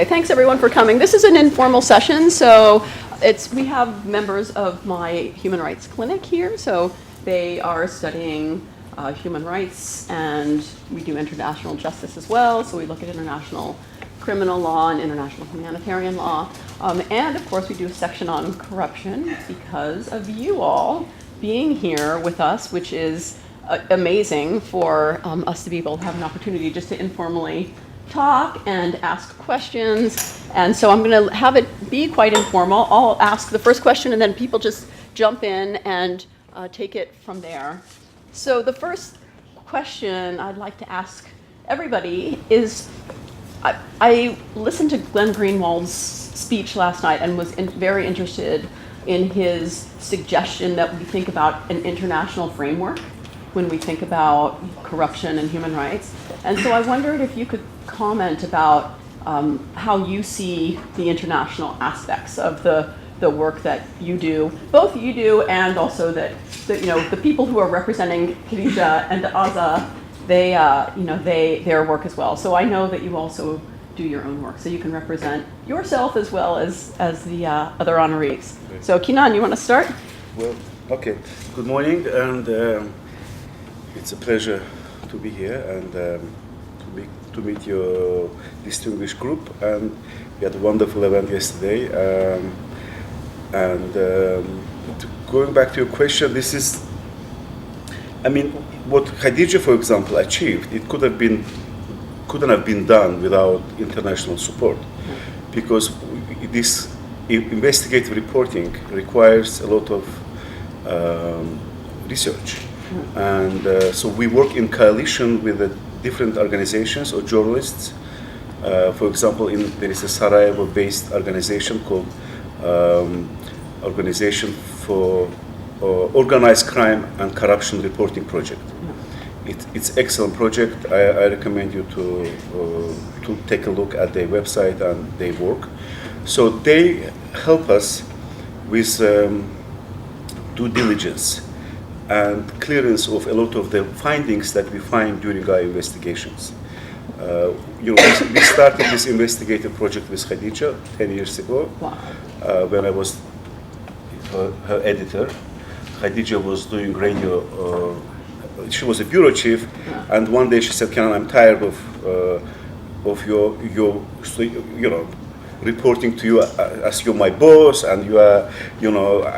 Thanks everyone for coming. This is an informal session, so we have members of my human rights clinic here, so they are studying human rights, and we do international justice as well, so we look at international criminal law and international humanitarian law, and of course we do a section on corruption because of you all being here with us, which is amazing for us to be able to have an opportunity just to informally talk and ask questions. And so I'm going to have it be quite informal. I'll ask the first question and then people just jump in and take it from there. So the first question I'd like to ask everybody is, I listened to Glenn Greenwald's speech last night and was very interested in his suggestion that we think about an international framework when we think about corruption and human rights. And so I wondered if you could comment about how you see the international aspects of the work that you do, both you do and also that the people who are representing Khadija and Aza, their work as well. So I know that you also do your own work, so you can represent yourself as well as the other honorees. So Kinan, you want to start? Well, okay. Good morning, and it's a pleasure to be here and to meet your distinguished group. And we had a wonderful event yesterday. Going back to your question, what Khadija, for example, achieved, it couldn't have been done without international support, because this investigative reporting requires a lot of research. And so we work in coalition with the different organizations or journalists. For example, there is a Sarajevo-based organization called Organization for Organized Crime and Corruption Reporting Project. It's an excellent project. I recommend you to take a look at their website and their work. So they help us with due diligence and clearance of a lot of the findings that we find during our investigations. We started this investigative project with Khadija 10 years ago. Wow. When I was her editor. Khadija was doing radio. She was a bureau chief, and one day she said, "Kenan, I'm tired of your reporting to you as you're my boss, and you are,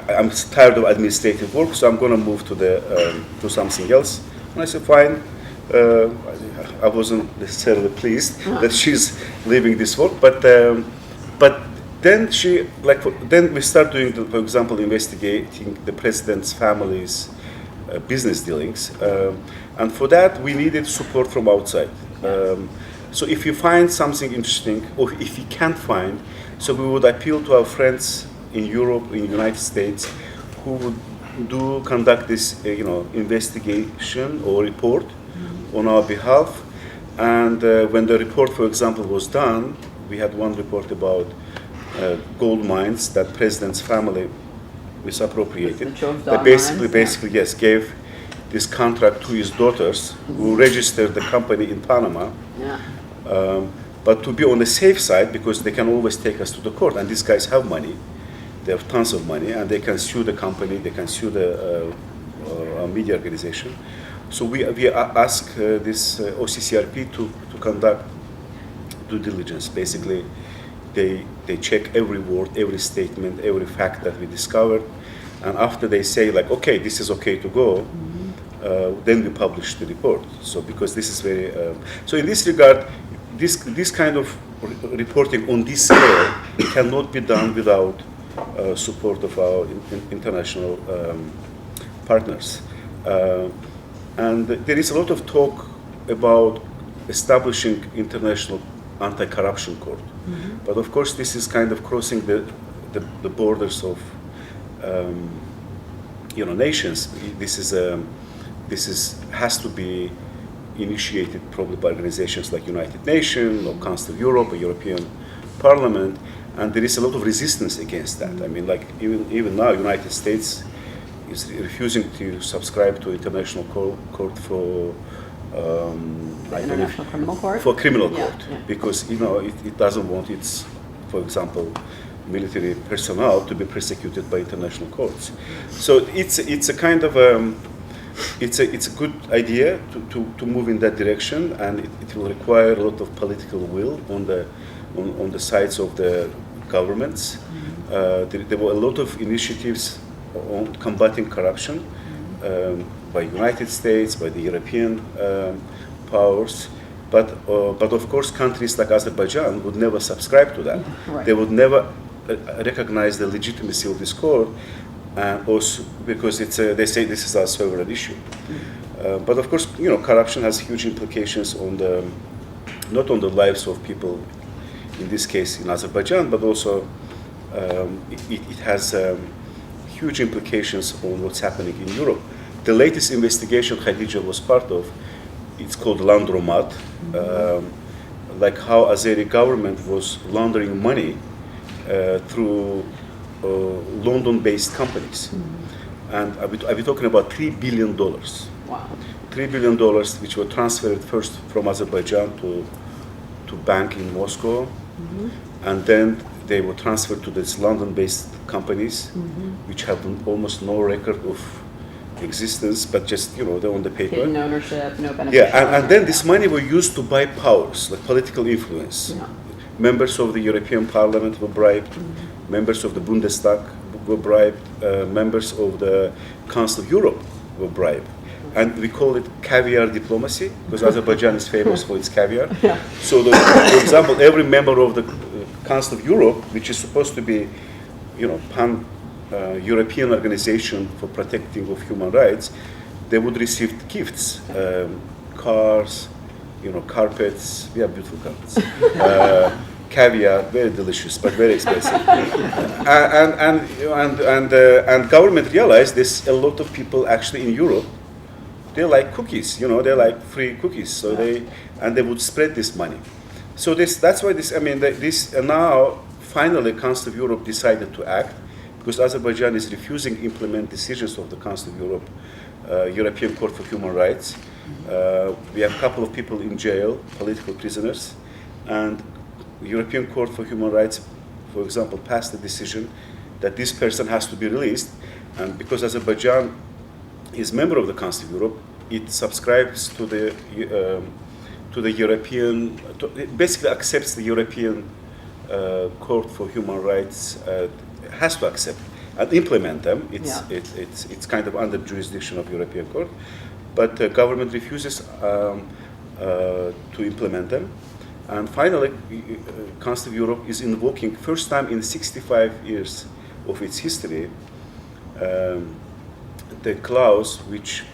I'm tired of administrative work, so I'm going to move to something else." And I said, "Fine." I wasn't necessarily pleased that she's leaving this work, but then then we start doing, for example, investigating the president's family's business dealings, and for that we needed support from outside. So if you find something interesting, or if you can't find, so we would appeal to our friends in Europe, in the United States, who would conduct this, investigation or report on our behalf. And when the report, for example, was done, we had one report about gold mines that president's family misappropriated. They basically, yes, gave this contract to his daughters, who registered the company in Panama. Yeah. But to be on the safe side, because they can always take us to the court, and these guys have money, they have tons of money, and they can sue the company, they can sue the media organization. So we ask this OCCRP to conduct due diligence. Basically, they check every word, every statement, every fact that we discovered, and after they say, like, okay, this is okay to go, then we publish the report. So because this is very, so in this regard, this kind of reporting on this scale cannot be done without support of our international partners. And there is a lot of talk about establishing international anti-corruption court. But of course, this is kind of crossing the borders of nations. This has to be initiated probably by organizations like United Nations or Council of Europe or European Parliament, and there is a lot of resistance against that. I mean, like even now, United States is refusing to subscribe to International Court for The I believe, International Criminal Court? for criminal Yeah, court, yeah. because it doesn't want its, for example, military personnel to be persecuted by international courts. So it's a kind of it's a good idea to move in that direction, and it will require a lot of political will on the sides of the governments. There were a lot of initiatives on combating corruption by United States, by the European powers, but of course countries like Azerbaijan would never subscribe to that. Right. They would never recognize the legitimacy of this court, also because they say this is our sovereign issue. But of course, corruption has huge implications on not on the lives of people, in this case in Azerbaijan, but also it has huge implications on what's happening in Europe. The latest investigation Khadija was part of, it's called Landromat, like how Azeri government was laundering money through London-based companies. And I'll be talking about $3 billion. Wow. $3 billion which were transferred first from Azerbaijan to bank in Moscow, and then they were transferred to these London-based companies, which have almost no record of existence, but just they're on the paper. Hidden ownership, no benefit. Yeah, and then this money were used to buy powers, like political influence. Yeah. Members of the European Parliament were bribed, members of the Bundestag were bribed, members of the Council of Europe were bribed. And we call it caviar diplomacy, because Azerbaijan is famous for its caviar. Yeah. So, for example, every member of the Council of Europe, which is supposed to be, pan-European organization for protecting of human rights, they would receive gifts, cars, carpets. We have beautiful carpets. Caviar, very delicious, but very expensive. And government realized there's a lot of people actually in Europe. They like cookies, they like free cookies. So they would spread this money. So that's why now finally Council of Europe decided to act, because Azerbaijan is refusing to implement decisions of the Council of Europe, European Court for Human Rights. We have a couple of people in jail, political prisoners, and the European Court for Human Rights, for example, passed a decision that this person has to be released, and because Azerbaijan is member of the Council of Europe, it subscribes to the European, basically accepts the European Court for Human Rights, has to accept and implement them. It's kind of under jurisdiction of European Court, but the government refuses to implement them. And finally, Council of Europe is invoking, first time in 65 years of its history, the clause which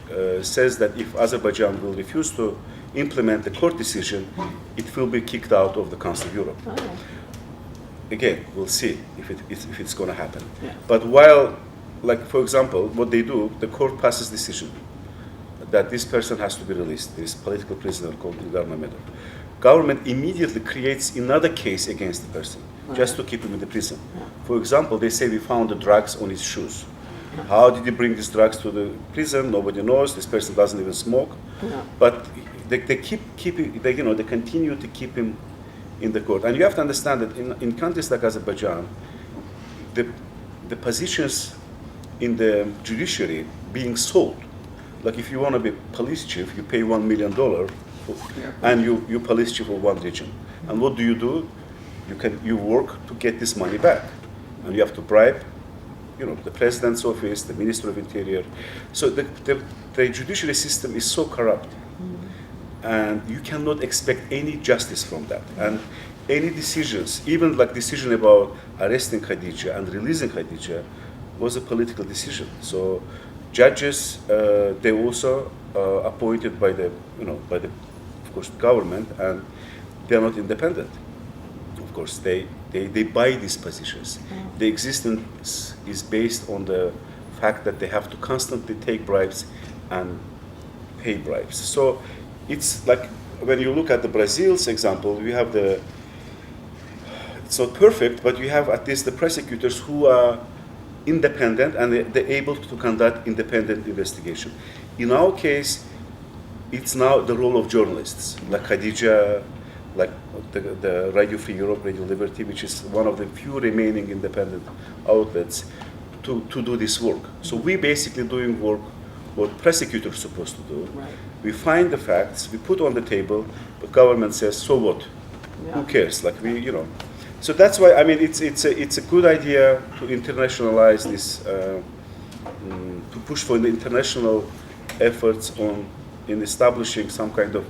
says that if Azerbaijan will refuse to implement the court decision, it will be kicked out of the Council of Europe. Oh. Again, we'll see if it's going to happen. Yeah. But while, like for example, what they do, the court passes decision that this person has to be released, this political prisoner called Ilgar Mamedov. Government immediately creates another case against the person, just to keep him in the prison. Yeah. For example, they say we found the drugs on his shoes. How did he bring these drugs to the prison? Nobody knows. This person doesn't even smoke. Yeah. But they they continue to keep him in the court. And you have to understand that in countries like Azerbaijan, the positions in the judiciary being sold. Like if you want to be police chief, you pay $1 million, and you police chief of one region. And what do? You work to get this money back, and you have to bribe, the president's office, the minister of interior. So the judiciary system is so corrupt, and you cannot expect any justice from that. And any decisions, even like decision about arresting Khadija and releasing Khadija, was a political decision. So judges, they also appointed by the of course government, and they are not independent. Of course, they buy these positions. The existence is based on the fact that they have to constantly take bribes and pay bribes. So it's like when you look at the Brazil's example, you have it's not perfect, but you have at least the prosecutors who are independent and they're able to conduct independent investigation. In our case, it's now the role of journalists, like Khadija, like the Radio Free Europe, Radio Liberty, which is one of the few remaining independent outlets, to do this work. So we basically doing work what prosecutors are supposed to do. Right. We find the facts, we put on the table, the government says, so what? Yeah. Who cares? Like we, you know. So that's why, I mean, it's a good idea to internationalize this, to push for the international efforts in establishing some kind of,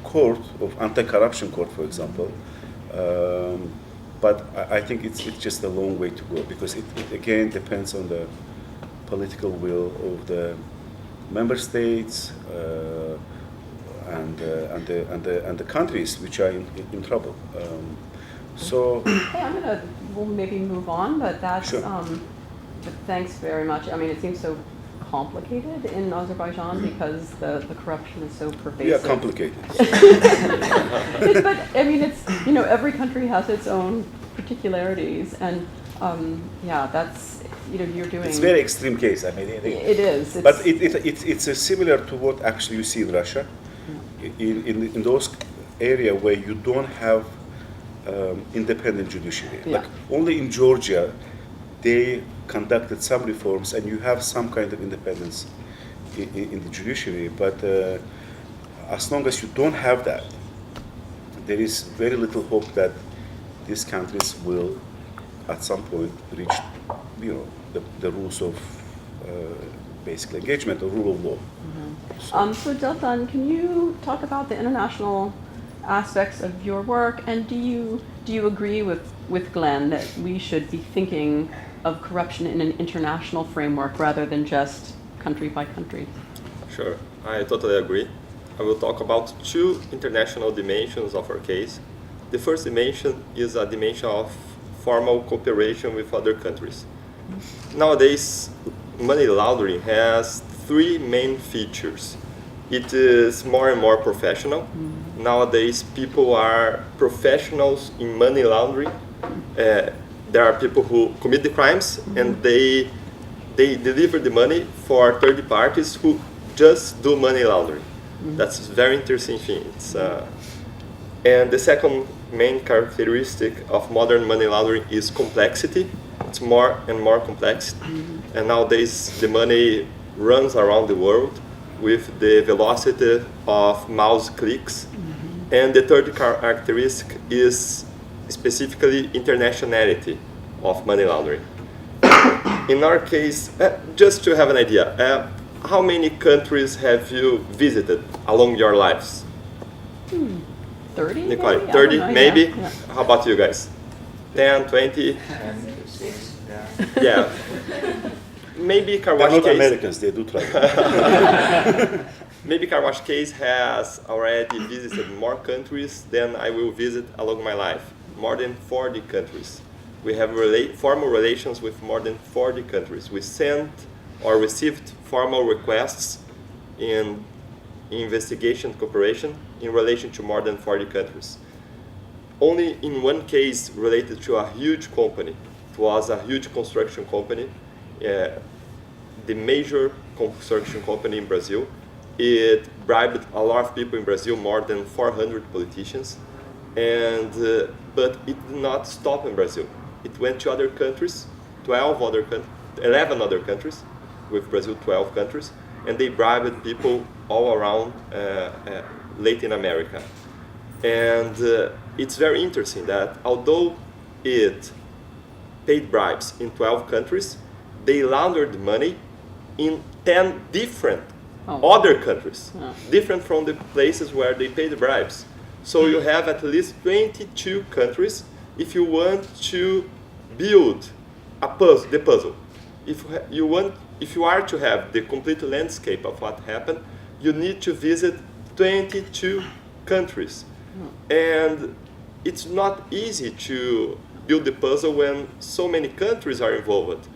court of anti-corruption court, for example. But I think it's just a long way to go, because it again depends on the political will of the member states and the countries which are in trouble. Hey, we'll maybe move on, but that's, Sure. but thanks very much. I mean, it seems so complicated in Azerbaijan because the corruption is so pervasive. Yeah, complicated. But I mean, it's, every country has its own particularities, and that's, you're doing. It's a very extreme case. I mean, It is. But it's similar to what actually you see in Russia, in those area where you don't have independent judiciary. Yeah. Like only in Georgia, they conducted some reforms, and you have some kind of independence in the judiciary. But as long as you don't have that, there is very little hope that these countries will, at some point, reach, the rules of basic engagement, or rule of law. Mm-hmm. So Deltan, can you talk about the international aspects of your work, and do you agree with Glenn that we should be thinking of corruption in an international framework rather than just country by country? Sure, I totally agree. I will talk about two international dimensions of our case. The first dimension is a dimension of formal cooperation with other countries. Nowadays, money laundering has three main features. It is more and more professional. Nowadays, people are professionals in money laundering. There are people who commit the crimes, and they deliver the money for third parties who just do money laundering. That's a very interesting thing. And the second main characteristic of modern money laundering is complexity. It's more and more complex. And nowadays, the money runs around the world with the velocity of mouse clicks. And the third characteristic is specifically internationality of money laundering. In our case, just to have an idea, how many countries have you visited along your lives? 30? Nicole, maybe? 30 maybe? Yeah. How about you guys? 10, 20? 6, Yeah. Maybe They're Karwash not case. Americans, they do travel. Maybe Karwash case has already visited more countries than I will visit along my life. More than 40 countries. We have formal relations with more than 40 countries. We sent or received formal requests in investigation cooperation in relation to more than 40 countries. Only in one case related to a huge company. It was a huge construction company, the major construction company in Brazil. It bribed a lot of people in Brazil, more than 400 politicians, and but it did not stop in Brazil. It went to other countries, 11 other countries, with Brazil 12 countries, and they bribed people all around Latin America. And it's very interesting that although it paid bribes in 12 countries, they laundered money in 10 different other countries, different from the places where they paid the bribes. So you have at least 22 countries if you want to build the puzzle. If you are to have the complete landscape of what happened, you need to visit 22 countries. And it's not easy to build the puzzle when so many countries are involved.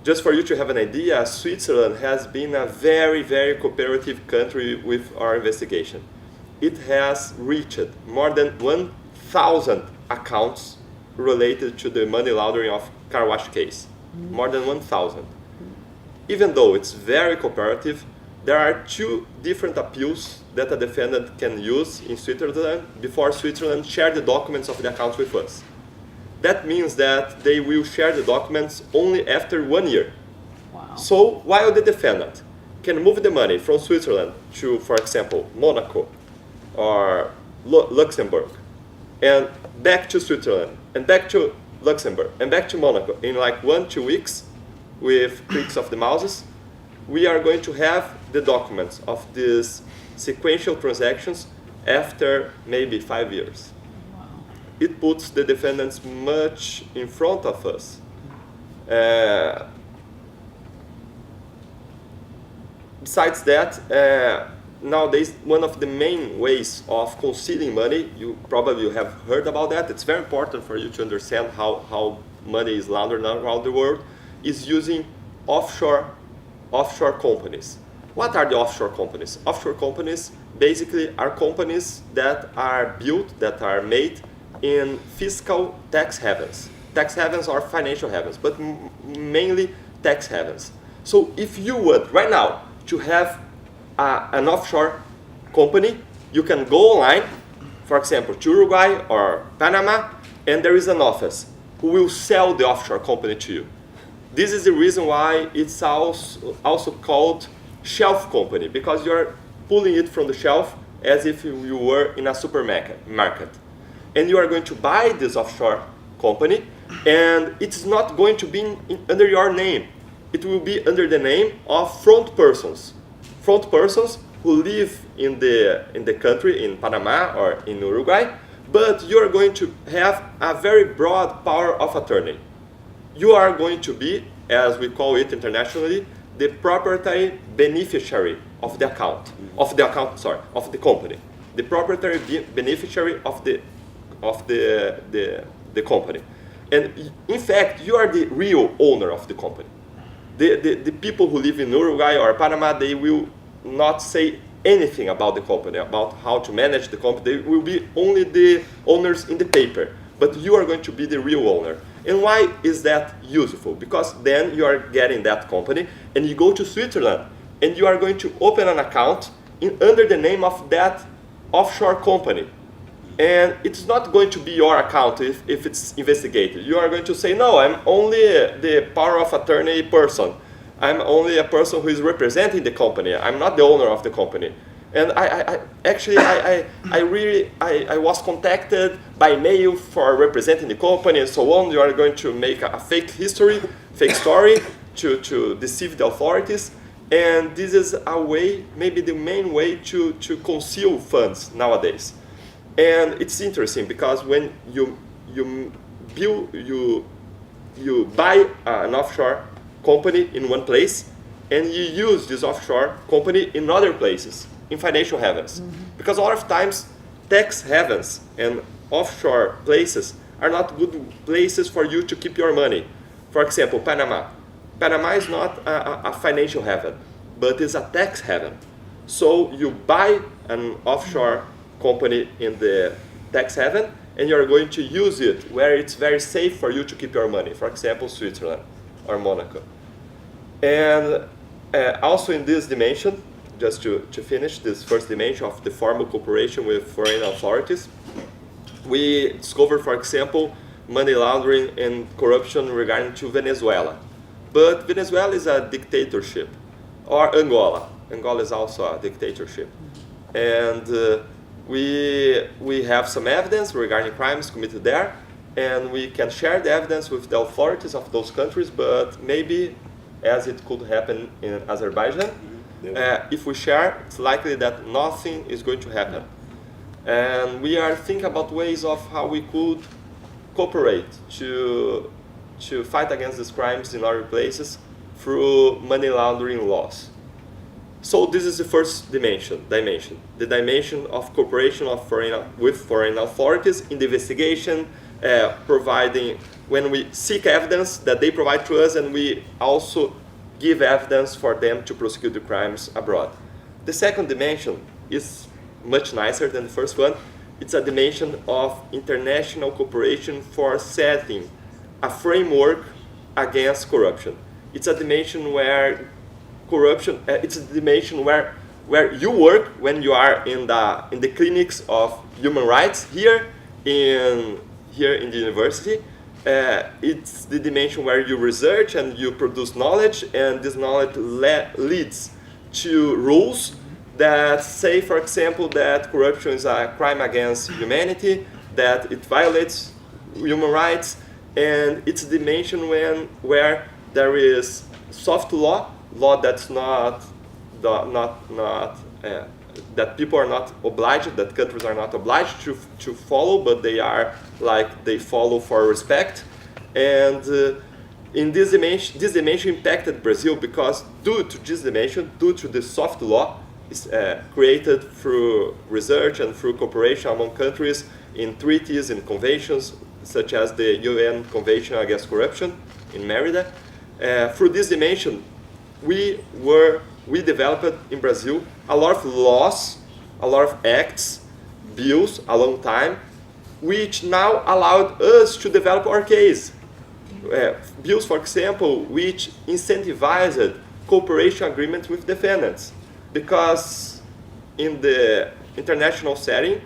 Just for you to have an idea, Switzerland has been a very, very cooperative country with our investigation. It has reached more than 1,000 accounts related to the money laundering of car wash case. More than 1,000. even though it's very cooperative, there are two different appeals that a defendant can use in Switzerland before Switzerland share the documents of the account with us. That means that they will share the documents only after 1 year. Wow. So while the defendant can move the money from Switzerland to, for example, Monaco or Luxembourg, and back to Switzerland, and back to Luxembourg, and back to Monaco in like 1-2 weeks with clicks of the mouses, we are going to have the documents of these sequential transactions after maybe 5 years. Wow. It puts the defendants much in front of us. Besides that, nowadays, one of the main ways of concealing money, you probably have heard about that, it's very important for you to understand how money is laundered around the world, is using offshore companies. What are the offshore companies? Offshore companies basically are companies that are built, that are made in fiscal tax havens. Tax havens or financial havens, but mainly tax havens. So if you would, right now, to have an offshore company, you can go online, for example, to Uruguay or Panama, and there is an office who will sell the offshore company to you. This is the reason why it's also called shelf company, because you're pulling it from the shelf as if you were in a supermarket. And you are going to buy this offshore company, and it's not going to be under your name. It will be under the name of front persons who live in the country, in Panama or in Uruguay, but you are going to have a very broad power of attorney. You are going to be, as we call it internationally, the proprietary beneficiary of the account, of the company. The proprietary beneficiary of the company. And in fact, you are the real owner of the company. The people who live in Uruguay or Panama, they will not say anything about the company, about how to manage the company. They will be only the owners in the paper, but you are going to be the real owner. And why is that useful? Because then you are getting that company, and you go to Switzerland, and you are going to open an account under the name of that offshore company. And it's not going to be your account if it's investigated. You are going to say, no, I'm only the power of attorney person. I'm only a person who is representing the company. I'm not the owner of the company. And I was contacted by mail for representing the company and so on. You are going to make a fake story to deceive the authorities. And this is a way, maybe the main way to conceal funds nowadays. And it's interesting because when you buy an offshore company in one place and you use this offshore company in other places, in financial havens. Because a lot of times tax havens and offshore places are not good places for you to keep your money. For example, Panama. Panama is not a financial haven, but it's a tax haven. So you buy an offshore company in the tax haven, and you're going to use it where it's very safe for you to keep your money, for example, Switzerland or Monaco. And also in this dimension, just to finish this first dimension of the formal cooperation with foreign authorities, we discovered, for example, money laundering and corruption regarding to Venezuela. But Venezuela is a dictatorship, or Angola. Angola is also a dictatorship. And we have some evidence regarding crimes committed there, and we can share the evidence with the authorities of those countries, but maybe, as it could happen in Azerbaijan, if we share, it's likely that nothing is going to happen. And we are thinking about ways of how we could cooperate to fight against these crimes in other places through money laundering laws. So this is the first dimension, the dimension of cooperation with foreign authorities in the investigation, providing, when we seek evidence that they provide to us, and we also give evidence for them to prosecute the crimes abroad. The second dimension is much nicer than the first one. It's a dimension of international cooperation for setting a framework against corruption. It's a dimension where corruption. It's a dimension where you work when you are in the clinics of human rights here in the university. It's the dimension where you research and you produce knowledge, and this knowledge leads to rules that say, for example, that corruption is a crime against humanity, that it violates human rights, and it's a dimension where there is soft law that's that people are not obliged, that countries are not obliged to follow, but they follow for respect. And in this dimension impacted Brazil because due to this dimension, due to the soft law is created through research and through cooperation among countries in treaties and conventions, such as the UN Convention Against Corruption in Mérida. Through this dimension, we developed in Brazil a lot of laws, a lot of acts, bills, a long time, which now allowed us to develop our case. Bills, for example, which incentivized cooperation agreements with defendants, because in the international setting,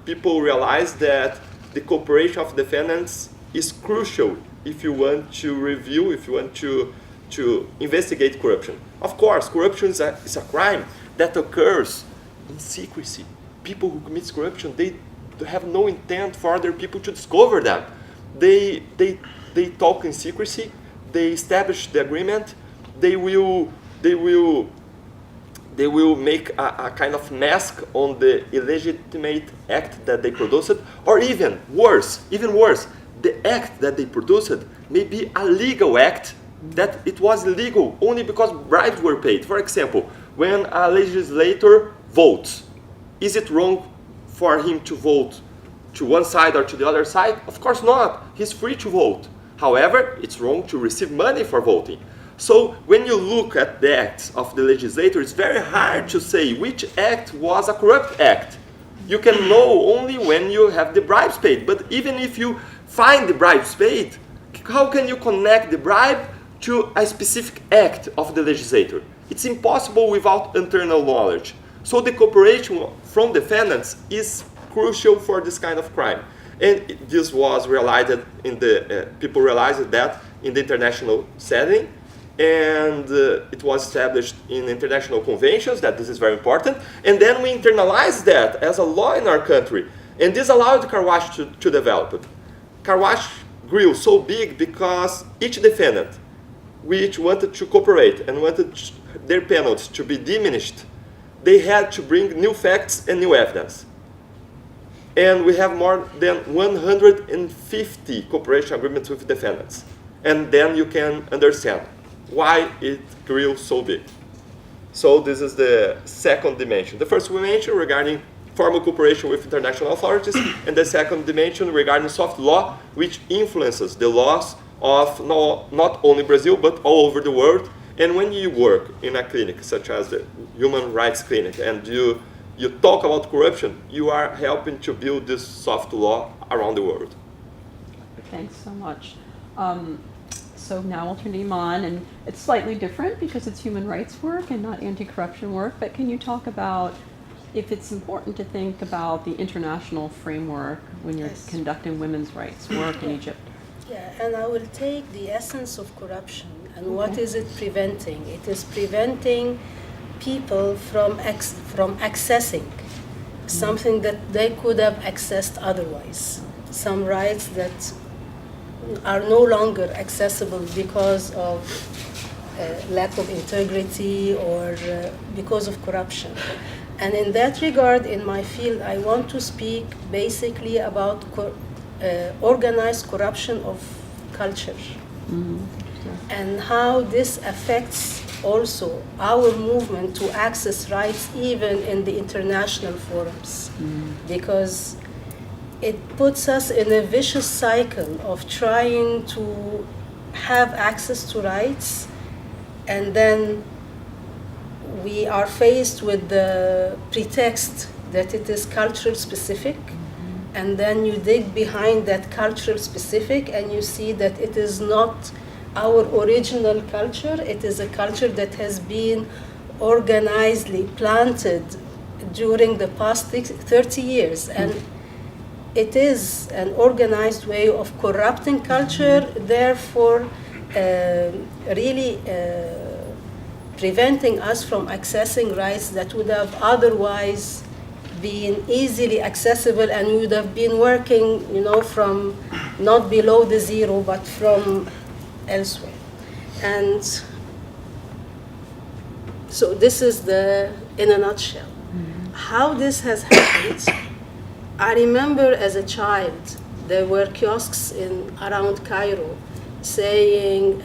people realized that the cooperation of defendants is crucial if you want to review, if you want to investigate corruption. Of course, corruption is a crime that occurs in secrecy. People who commit corruption, they have no intent for other people to discover them. They talk in secrecy. They establish the agreement. They will make a kind of mask on the illegitimate act that they produced, or even worse, the act that they produced may be a legal act that it was illegal only because bribes were paid. For example, when a legislator votes, is it wrong for him to vote to one side or to the other side? Of course not. He's free to vote. However, it's wrong to receive money for voting. So when you look at the acts of the legislator, it's very hard to say which act was a corrupt act. You can know only when you have the bribes paid. But even if you find the bribes paid, how can you connect the bribe to a specific act of the legislator? It's impossible without internal knowledge. So the cooperation from defendants is crucial for this kind of crime. And this was realized people realized that in the international setting, and it was established in international conventions that this is very important. And then we internalized that as a law in our country. And this allowed car wash to develop. Car wash grew so big because each defendant which wanted to cooperate and wanted their penalties to be diminished, they had to bring new facts and new evidence. And we have more than 150 cooperation agreements with defendants. And then you can understand why it grew so big. So this is the second dimension. The first dimension regarding formal cooperation with international authorities, and the second dimension regarding soft law, which influences the laws of not only Brazil, but all over the world. And when you work in a clinic, such as the Human Rights Clinic, and you talk about corruption, you are helping to build this soft law around the world. Thanks so much. So now we'll turn to Iman, and it's slightly different because it's human rights work and not anti-corruption work, but can you talk about if it's important to think about the international framework when you're conducting women's rights work in Egypt? Yeah, and I will take the essence of corruption and what is it preventing? It is preventing people from accessing something that they could have accessed otherwise. Some rights that are no longer accessible because of lack of integrity or because of corruption. And in that regard, in my field, I want to speak basically about organized corruption of culture and how this affects also our movement to access rights even in the international forums, because it puts us in a vicious cycle of trying to have access to rights, and then we are faced with the pretext that it is cultural specific, and then you dig behind that cultural specific and you see that it is not our original culture. It is a culture that has been organizedly planted during the past 30 years. And it is an organized way of corrupting culture, therefore really preventing us from accessing rights that would have otherwise been easily accessible, and we would have been working, from not below the zero, but from elsewhere. And so this is in a nutshell. How this has happened, I remember as a child, there were kiosks around Cairo saying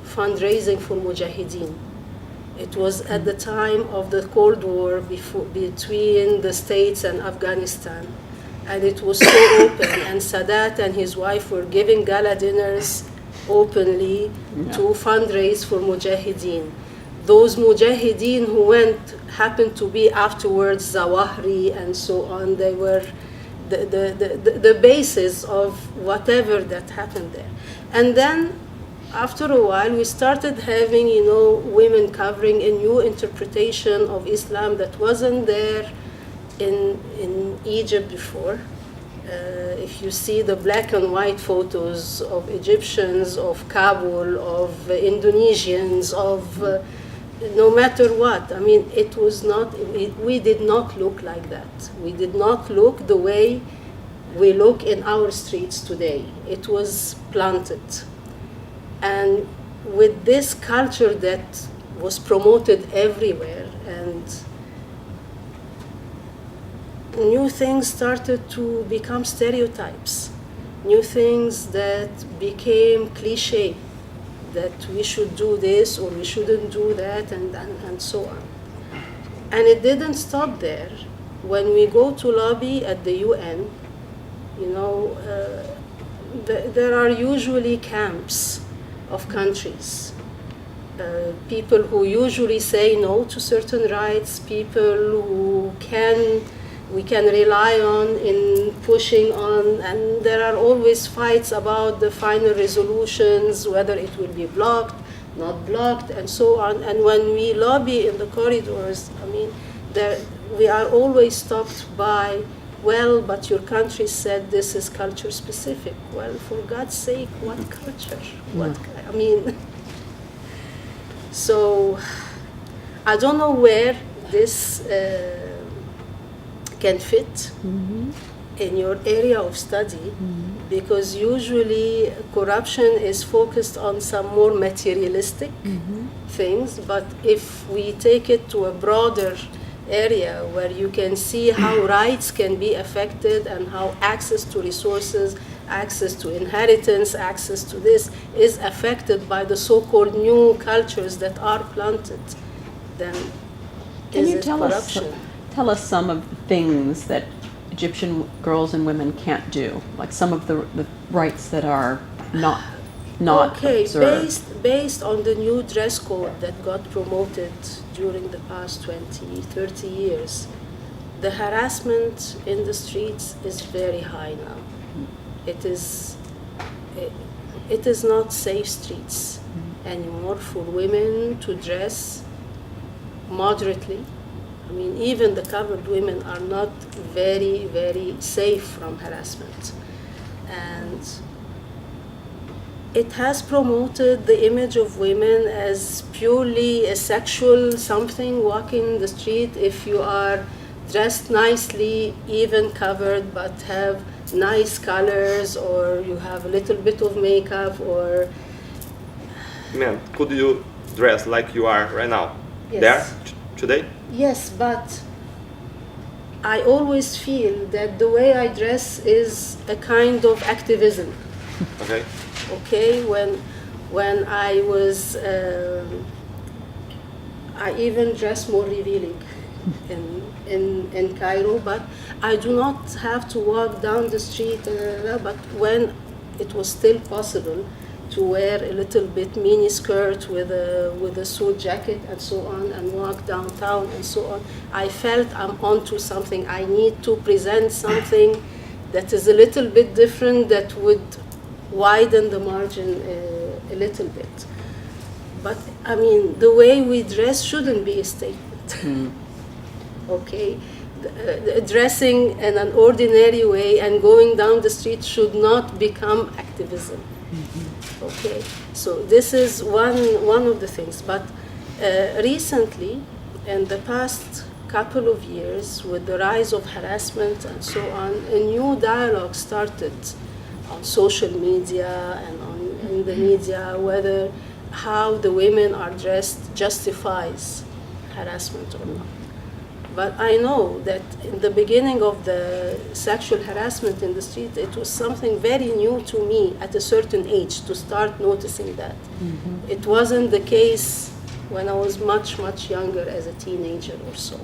fundraising for Mujahideen. It was at the time of the Cold War between the States and Afghanistan. And it was so open, and Sadat and his wife were giving gala dinners openly to fundraise for Mujahideen. Those Mujahideen who happened to be afterwards Zawahri and so on. They were the basis of whatever that happened there. And then after a while, we started having, women covering a new interpretation of Islam that wasn't there in Egypt before. If you see the black and white photos of Egyptians, of Kabul, of Indonesians, of no matter what, I mean, it was not, we did not look like that. We did not look the way we look in our streets today. It was planted. And with this culture that was promoted everywhere, and new things started to become stereotypes, new things that became cliche, that we should do this or we shouldn't do that, and so on. And it didn't stop there. When we go to lobby at the UN, there are usually camps of countries. People who usually say no to certain rights, people who we can rely on in pushing on, and there are always fights about the final resolutions, whether it will be blocked, not blocked, and so on. And when we lobby in the corridors, I mean, we are always stopped by, well, but your country said this is culture specific. Well, for God's sake, what culture? I mean, so I don't know where this can fit in your area of study, because usually corruption is focused on some more materialistic things, but if we take it to a broader area where you can see how rights can be affected and how access to resources, access to inheritance, access to this is affected by the so-called new cultures that are planted, then Can you it corruption? tell us some of the things that Egyptian girls and women can't do, like some of the rights that are not observed? Based on the new dress code that got promoted during the past 20, 30 years, the harassment in the streets is very high now. It is not safe streets anymore for women to dress moderately. I mean, even the covered women are not very, very safe from harassment. And it has promoted the image of women as purely a sexual something, walking the street. If you are dressed nicely, even covered, but have nice colors, or you have a little bit of makeup, or... Man, could you dress like you are right now? Yes. There, today? Yes, but I always feel that the way I dress is a kind of activism. Okay. Okay, when I was, I even dress more revealing in Cairo, but I do not have to walk down the street. But when it was still possible to wear a little bit mini skirt with a suit jacket and so on, and walk downtown and so on, I felt I'm onto something. I need to present something that is a little bit different, that would widen the margin a a little bit. But I mean, the way we dress shouldn't be a statement. Okay? Dressing in an ordinary way and going down the street should not become activism. Okay? So this is one of the things. But recently, in the past couple of years, with the rise of harassment and so on, a new dialogue started on social media and in the media, whether how the women are dressed justifies harassment or not. But I know that in the beginning of the sexual harassment in the street, it was something very new to me at a certain age to start noticing that. It wasn't the case when I was much, much younger as a teenager or so.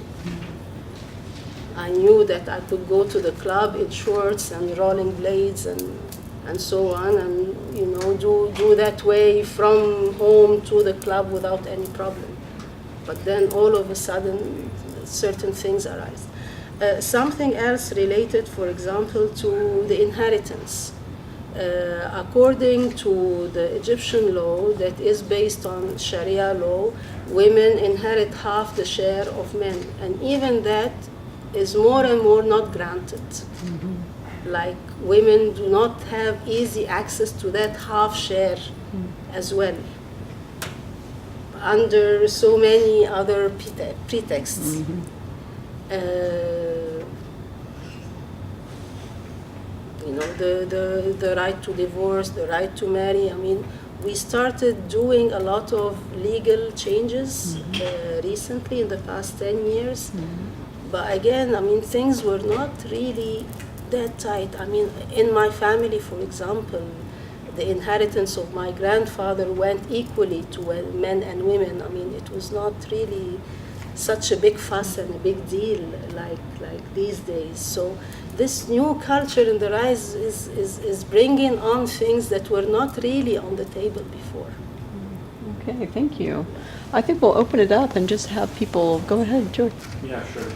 I knew that I could go to the club in shorts and rolling blades and so on, and do that way from home to the club without any problem. But then all of a sudden, certain things arise. Something else related, for example, to the inheritance. According to the Egyptian law that is based on Sharia law, women inherit half the share of men, and even that is more and more not granted. Like women do not have easy access to that half share as well, under so many other pretexts. The right to divorce, the right to marry. I mean, we started doing a lot of legal changes recently in the past 10 years. But again, I mean, things were not really that tight. I mean, in my family, for example, the inheritance of my grandfather went equally to men and women. I mean, it was not really such a big fuss and a big deal like these days. So this new culture in the rise is bringing on things that were not really on the table before. Okay, thank you. I think we'll open it up and just have people go ahead, George. Yeah, sure.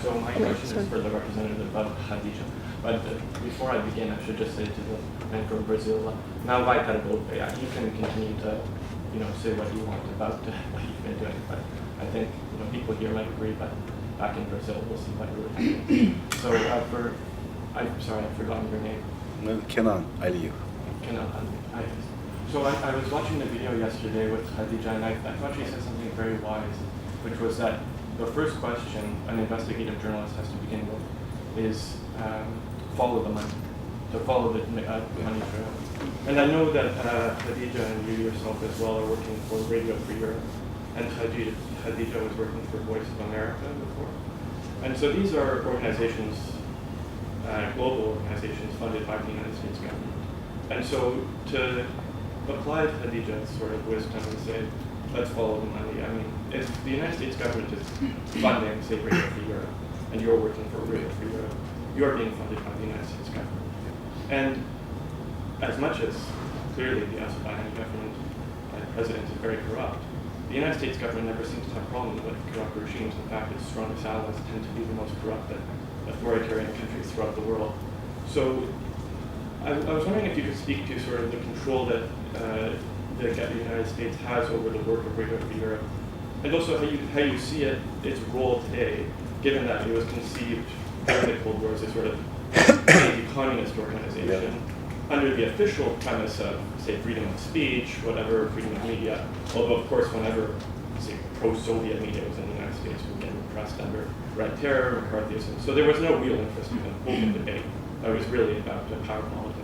So my question is for the representative of Khadija. But before I begin, I should just say to the man from Brazil, now vai para golpe. You can continue to, say what you want about what you've been doing. But I think people here might agree. But back in Brazil, we'll see what you were doing. So I'm sorry, I've forgotten your name. Kenan Aliyev. Kenan Aliyev. So I was watching the video yesterday with Khadija, and I thought she said something very wise, which was that the first question an investigative journalist has to begin with is follow the money, to follow the money trail. And I know that Khadija and you yourself as well are working for Radio Free Europe, and Khadija was working for Voice of America before. And so these are organizations, global organizations funded by the United States government. And so to apply Khadija's sort of wisdom and say, let's follow the money. I mean, if the United States government is funding, say, Radio Free Europe, and you're working for Radio Free Europe, you're being funded by the United States government. And as much as clearly the Azerbaijani government and president is very corrupt, the United States government never seems to have a problem with corrupt regimes. In fact, its strongest allies tend to be the most corrupt authoritarian countries throughout the world. So I was wondering if you could speak to sort of the control that the United States has over the work of Radio Free Europe, and also how you see its role today, given that it was conceived during the Cold War as a sort of anti-communist organization, under the official premise of, say, freedom of speech, whatever, freedom of media, although, of course, whenever, say, pro-Soviet media was in the United States, we get repressed under Red Terror, McCarthyism. So there was no real interest in open debate. That was really about power politics.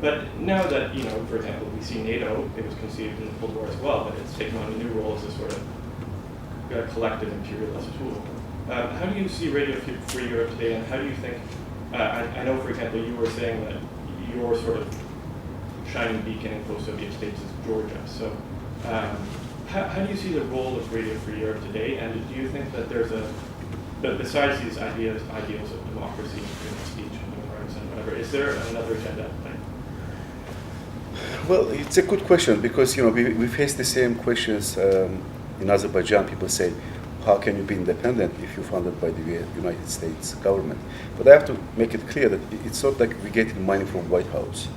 But now that, for example, we see NATO, it was conceived in the Cold War as well, but it's taken on a new role as a sort of collective imperialist tool. How do you see Radio Free Europe today, and how do you think, I know, for example, you were saying that your sort of shining beacon in post-Soviet states is Georgia. So how do you see the role of Radio Free Europe today, and do you think that there's besides these ideals of democracy and freedom of speech and human rights and whatever, is there another agenda at play? Well, it's a good question because we face the same questions in Azerbaijan. People say, how can you be independent if you're funded by the United States government? But I have to make it clear that it's not like we're getting money from White House.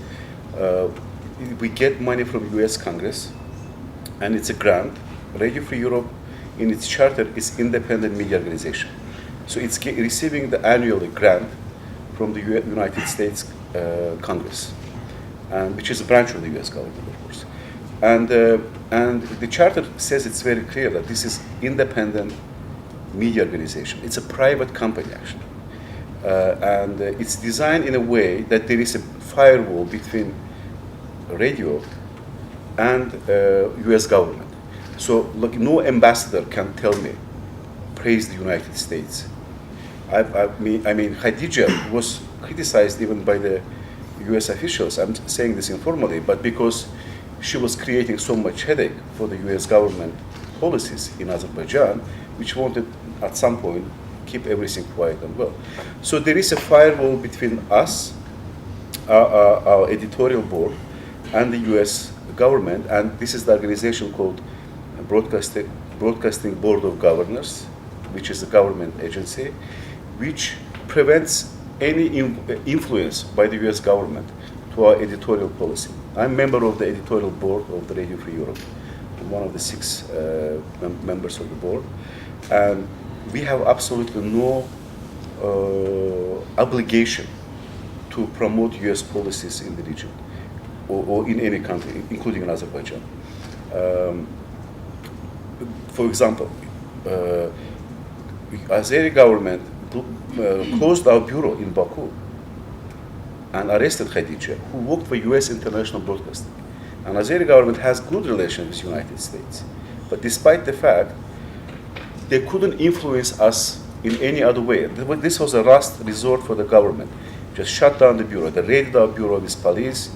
we get money from U.S. Congress, and it's a grant. Radio Free Europe, in its charter, is independent media organization. So it's receiving the annual grant from the United States Congress, and which is a branch of the U.S. government, of course. And the charter says it's very clear that this is independent media organization. It's a private company, actually. And it's designed in a way that there is a firewall between radio and U.S. government. So, look, no ambassador can tell me, praise the United States. I mean, Khadija was criticized even by the U.S. officials. I'm saying this informally, but because she was creating so much headache for the U.S. government policies in Azerbaijan, which wanted at some point keep everything quiet and well. So there is a firewall between us, our editorial board, and the U.S. government, and this is the organization called Broadcasting Board of Governors, which is a government agency, which prevents any influence by the U.S. government to our editorial policy. I'm a member of the editorial board of the Radio Free Europe. I'm one of the 6 members of the board, and we have absolutely no obligation to promote U.S. policies in the region or in any country, including in Azerbaijan. For example, Azeri government closed our bureau in Baku and arrested Khadija, who worked for U.S. international broadcasting. And Azeri government has good relations with the United States. But despite the fact, they couldn't influence us in any other way. This was a last resort for the government. Just shut down the bureau. They raided our bureau with police,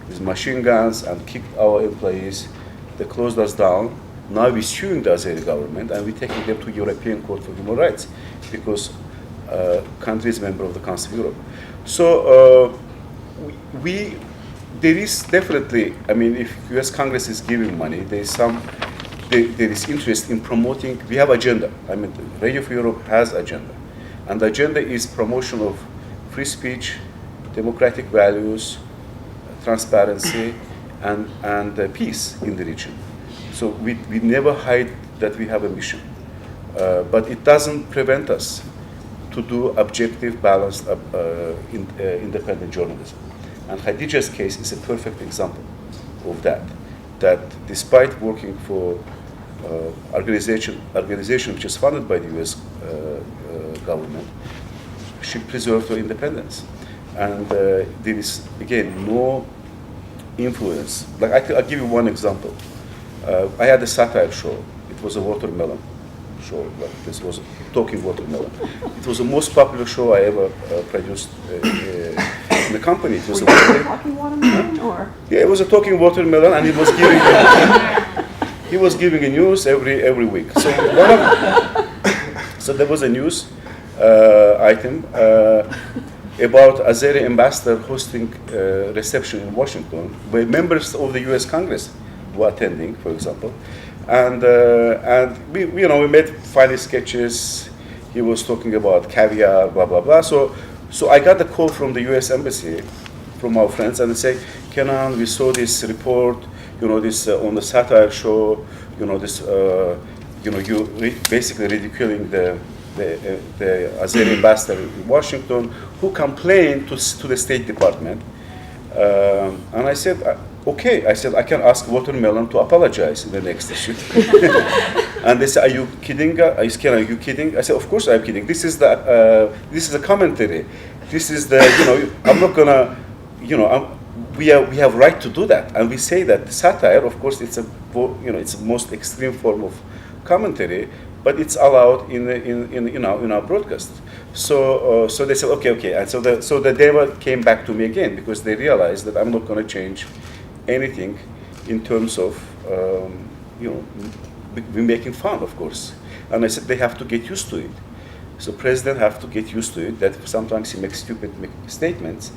with machine guns, and kicked our employees. They closed us down. Now we're suing the Azeri government, and we're taking them to European Court for Human Rights because country is member of the Council of Europe. So there is definitely, I mean, if U.S. Congress is giving money, there is interest in promoting. We have agenda. I mean, Radio Free Europe has agenda, and the agenda is promotion of free speech, democratic values, transparency, and peace in the region. So we never hide that we have a mission, but it doesn't prevent us to do objective, balanced, independent journalism. And Khadija's case is a perfect example of that. That despite working for organization which is funded by the U.S. Government, she preserved her independence. And there is, again, no influence. Like I'll give you one example. I had a satire show. It was a watermelon show. Like this was a talking watermelon. It was the most popular show I ever produced in the company. It was Were you a talking watermelon, or? Yeah, it was a talking watermelon, and he was giving a news every week. So there was a news item about Azeri ambassador hosting a reception in Washington, where members of the U.S. Congress were attending, for example, and we made funny sketches. He was talking about caviar, blah blah blah. So I got a call from the U.S. Embassy, from our friends, and they say, Kenan, we saw this report, this on the satire show, this, you basically ridiculing the Azeri ambassador in Washington, who complained to the State Department. And I said, okay. I said, I can ask Watermelon to apologize in the next issue. And they said, are you kidding? Are you kidding? I said, of course I'm kidding. This is a commentary. This is I'm not gonna, we have right to do that. And we say that satire, of course, it's it's the most extreme form of commentary, but it's allowed in our broadcast. So they said, okay. And so the devil came back to me again, because they realized that I'm not going to change anything in terms of we're making fun, of course. And I said they have to get used to it. So president have to get used to it, that sometimes he makes stupid statements.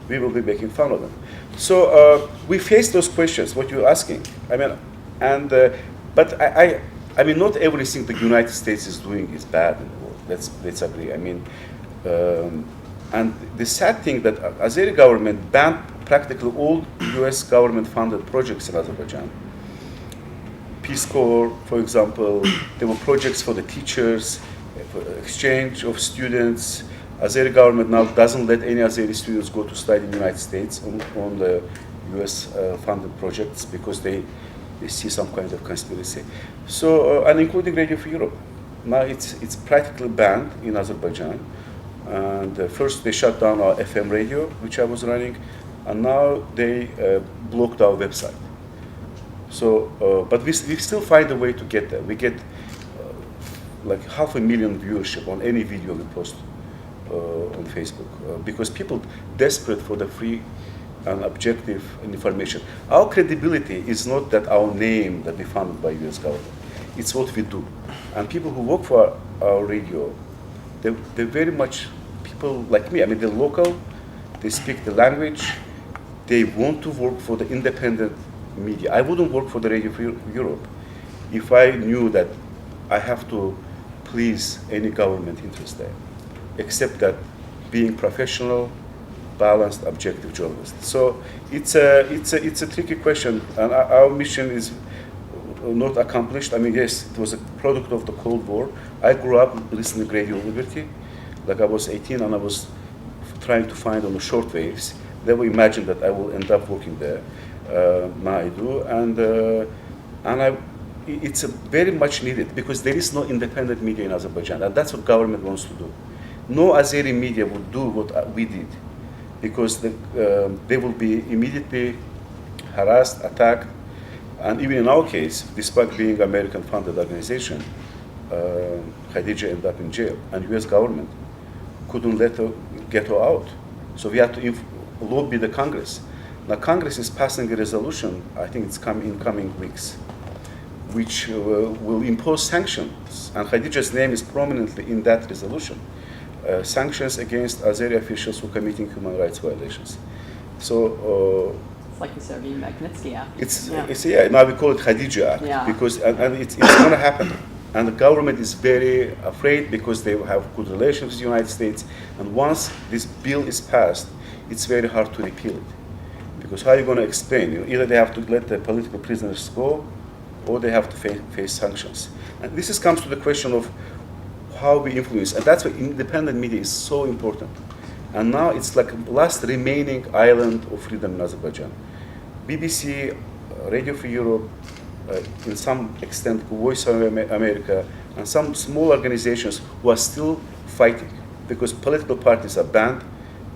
We will be making fun of them. So we face those questions, what you're asking. I mean, but I mean, not everything the United States is doing is bad in the world. Let's agree. I mean, and the sad thing that Azeri government banned practically all US government-funded projects in Azerbaijan. Peace Corps, for example, there were projects for the teachers, for exchange of students. Azeri government now doesn't let any Azeri students go to study in the United States on the US funded projects because they see some kind of conspiracy. So, and including Radio for Europe. Now it's practically banned in Azerbaijan. And first they shut down our FM radio, which I was running, and now they blocked our website. So, but we still find a way to get there. We get like 500,000 viewership on any video we post on Facebook because people desperate for the free and objective information. Our credibility is not that our name that we funded by US government. It's what we do. And people who work for our radio, they're very much people like me. I mean, they're local, they speak the language, they want to work for the independent media. I wouldn't work for the Radio for Europe if I knew that I have to please any government interest there, except that being professional, balanced, objective journalist. So it's a tricky question, and our mission is not accomplished. I mean, yes, it was a product of the Cold War. I grew up listening to Radio Liberty. Like I was 18 and I was trying to find on the shortwaves. Never imagined that I will end up working there. Now I do, and it's very much needed because there is no independent media in Azerbaijan, and that's what government wants to do. No Azeri media would do what we did because they will be immediately harassed, attacked, and even in our case, despite being American-funded organization, Khadija ended up in jail, and U.S. government couldn't let her get her out. So we had to lobby the Congress. Now Congress is passing a resolution, I think it's in coming weeks, which will impose sanctions, and Khadija's name is prominently in that resolution. Sanctions against Azeri officials who are committing human rights violations. So it's like the Sergei Magnitsky Act. It's now we call it Khadija Act because and it's going to happen. And the government is very afraid because they have good relations with the United States. And once this bill is passed, it's very hard to repeal it. Because how are you going to explain? Either they have to let the political prisoners go, or they have to face sanctions. And this comes to the question of how we influence. And that's why independent media is so important. And now it's like last remaining island of freedom in Azerbaijan. BBC, Radio for Europe, in some extent Voice of America, and some small organizations who are still fighting because political parties are banned,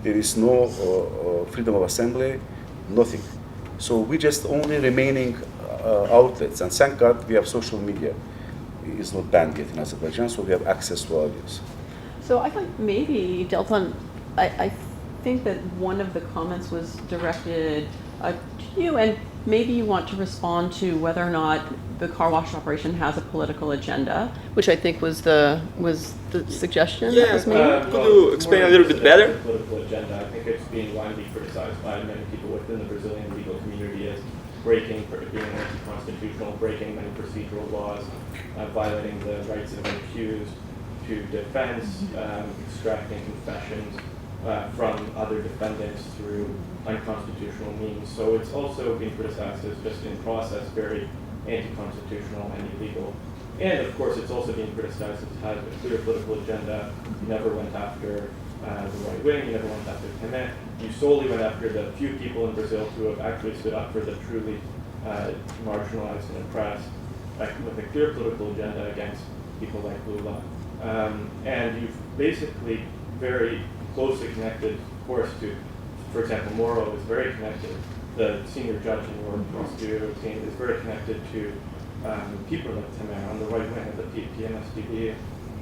there is no freedom of assembly, nothing. So we just only remaining outlets, and thank God we have social media. It's not banned yet in Azerbaijan, so we have access to audience. So I thought maybe, Deltan, I think that one of the comments was directed to you, and maybe you want to respond to whether or not the car wash operation has a political agenda, which I think was the suggestion that was made. Could you explain a little bit better? Political agenda. I think it's being widely criticized by many people within the Brazilian legal community as being anti-constitutional, breaking many procedural laws, violating the rights of the accused to defense, extracting confessions from other defendants through unconstitutional means. So it's also being criticized as just in process very anti-constitutional and illegal. And of course it's also being criticized as it has a clear political agenda. You never went after the right wing, you never went after Temer. You solely went after the few people in Brazil who have actually stood up for the truly marginalized and oppressed with a clear political agenda against people like Lula. And you've basically very closely connected, of course, to, for example, Moro is very connected, the senior judge in your prosecutor team is very connected to people like Temer on the right wing of the PMSDB,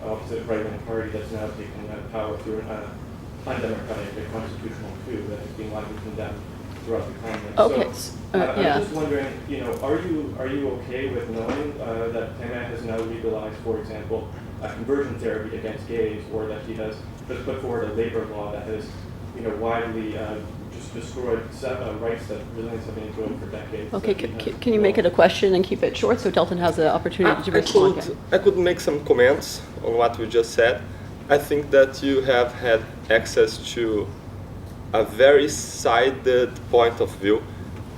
opposite right-wing party that's now taken power through an undemocratic constitutional coup that is being widely condemned throughout the continent. Okay. So, I'm just wondering, are you okay with knowing that Temer has now legalized, for example, conversion therapy against gays, or that he has just put forward a labor law that has, widely just destroyed rights that Brazilians have been enjoying for decades? Okay, can you make it a question and keep it short so Deltan has the opportunity to respond? I could make some comments on what you just said. I think that you have had access to a very sided point of view.